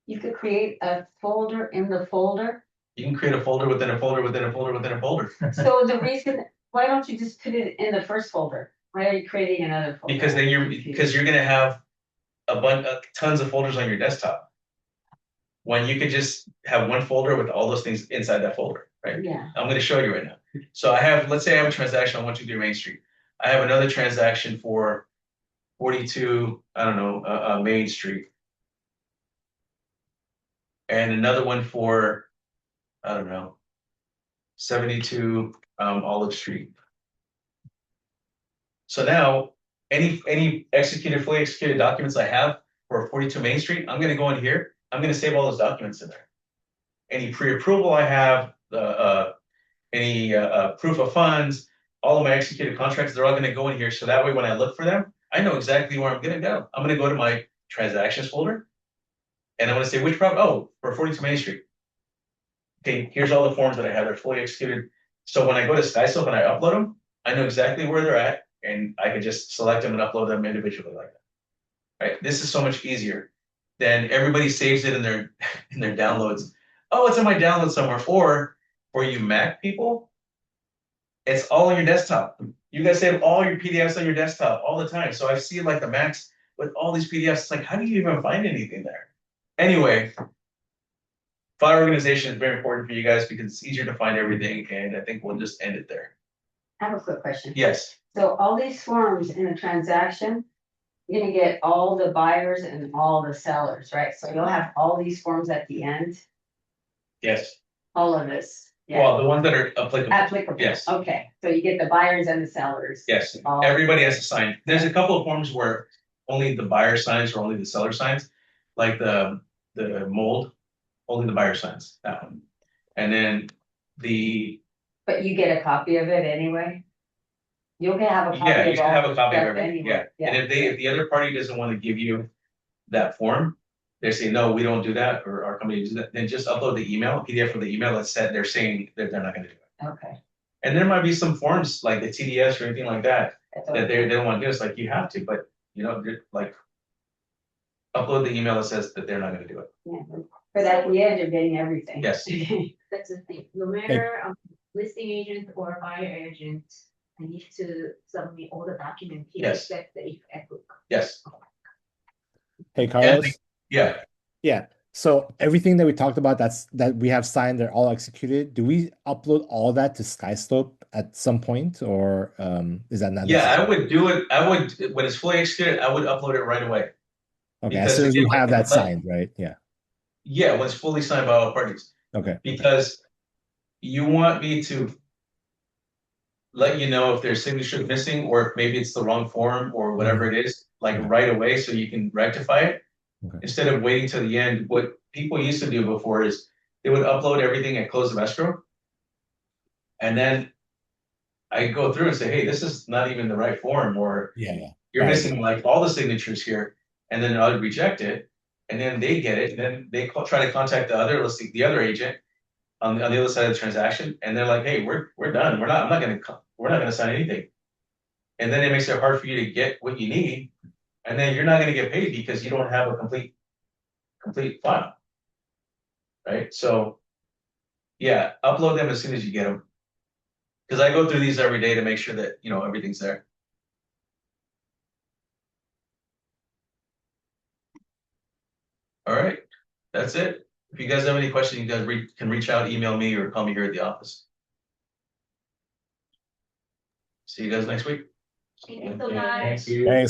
You could create a folder in the folder. You can create a folder within a folder within a folder within a folder. So the reason, why don't you just put it in the first folder? Why are you creating another folder? Because then you're gonna have a bunch of tons of folders on your desktop. When you could just have one folder with all those things inside that folder, right? Yeah. I'm gonna show you right now. So I have, let's say I have a transaction on 123 Main Street. I have another transaction for 42, I don't know, Main Street. And another one for, I don't know, 72 Olive Street. So now, any fully executed documents I have for 42 Main Street, I'm gonna go in here, I'm gonna save all those documents in there. Any pre-approval I have, any proof of funds, all of my executed contracts, they're all gonna go in here. So that way, when I look for them, I know exactly where I'm gonna go. I'm gonna go to my transactions folder. And I'm gonna say which property, oh, for 42 Main Street. Okay, here's all the forms that I have, they're fully executed. So when I go to SkySoap and I upload them, I know exactly where they're at, and I can just select them and upload them individually like that. Right? This is so much easier than everybody saves it in their downloads. Oh, it's in my download somewhere. Or for you Mac people, it's all on your desktop. You guys save all your PDFs on your desktop all the time. So I see like the Macs with all these PDFs. It's like, how do you even find anything there? Anyway, file organization is very important for you guys because it's easier to find everything, and I think we'll just end it there. I have a quick question. Yes. So all these forms in a transaction, you're gonna get all the buyers and all the sellers, right? So you'll have all these forms at the end, Yes, all of this. Yeah, well, the ones that are applicable, applicable. yes. Okay, so you get the buyers and the sellers. yes, All- everybody has to sign. There's a couple of forms where only the buyer signs or only the seller signs, like the mold, only the buyer signs, that one. And then the, But you get a copy of it anyway? You'll have a copy yeah, you of should all have a the copy of stuff everything, yeah. anyway. And if the other party doesn't want to give you that form, they say, no, we don't do that, or our company does that, then just upload the email, PDF of the email that said they're saying that they're not gonna do it. Okay. And there might be some forms like the TDS or anything like that, That's that they okay. don't want to do, it's like you have to, but you know, like upload the email that says that they're not gonna do it. Yeah, but at the end, you're getting everything. Yes. That's the thing, no matter listing agent or buyer agent, I need to submit all the documentation Yes. except the equity. Yes, Hey, Carlos. yeah, Yeah. So everything that we talked about that we have signed, they're all executed. Do we upload all that to SkySlope at some point, or is that not yeah, I necessary? would do it, when it's fully executed, I would upload it right away. Okay, as because soon as again, we have like- that signed, right? Yeah. Yeah, when it's fully signed by all parties, Okay. because you want me to let you know if there's signatures missing, or if maybe it's the wrong form, or whatever it is, like Okay. right away, so you can rectify it. Okay. Instead of waiting till the end, what people used to do before is they would upload everything at close of escrow. And then I go through and say, hey, this is not even the right form, or Yeah. you're Right. missing like all the signatures here, and then I'll reject it, and then they get it, and then they try to contact the other agent on the other side of the transaction, and they're like, hey, we're done, we're not gonna sign anything. And then it makes it hard for you to get what you need, and then you're not gonna get paid because you don't have a complete file. Right, so, yeah, upload them as soon as you get them. Because I go through these every day to make sure that, you know, everything's there. All right, that's it. If you guys have any questions, you guys can reach out, email me, or call me here at the office. See you guys next week. Thank you so Yeah, much. thank you. Thanks.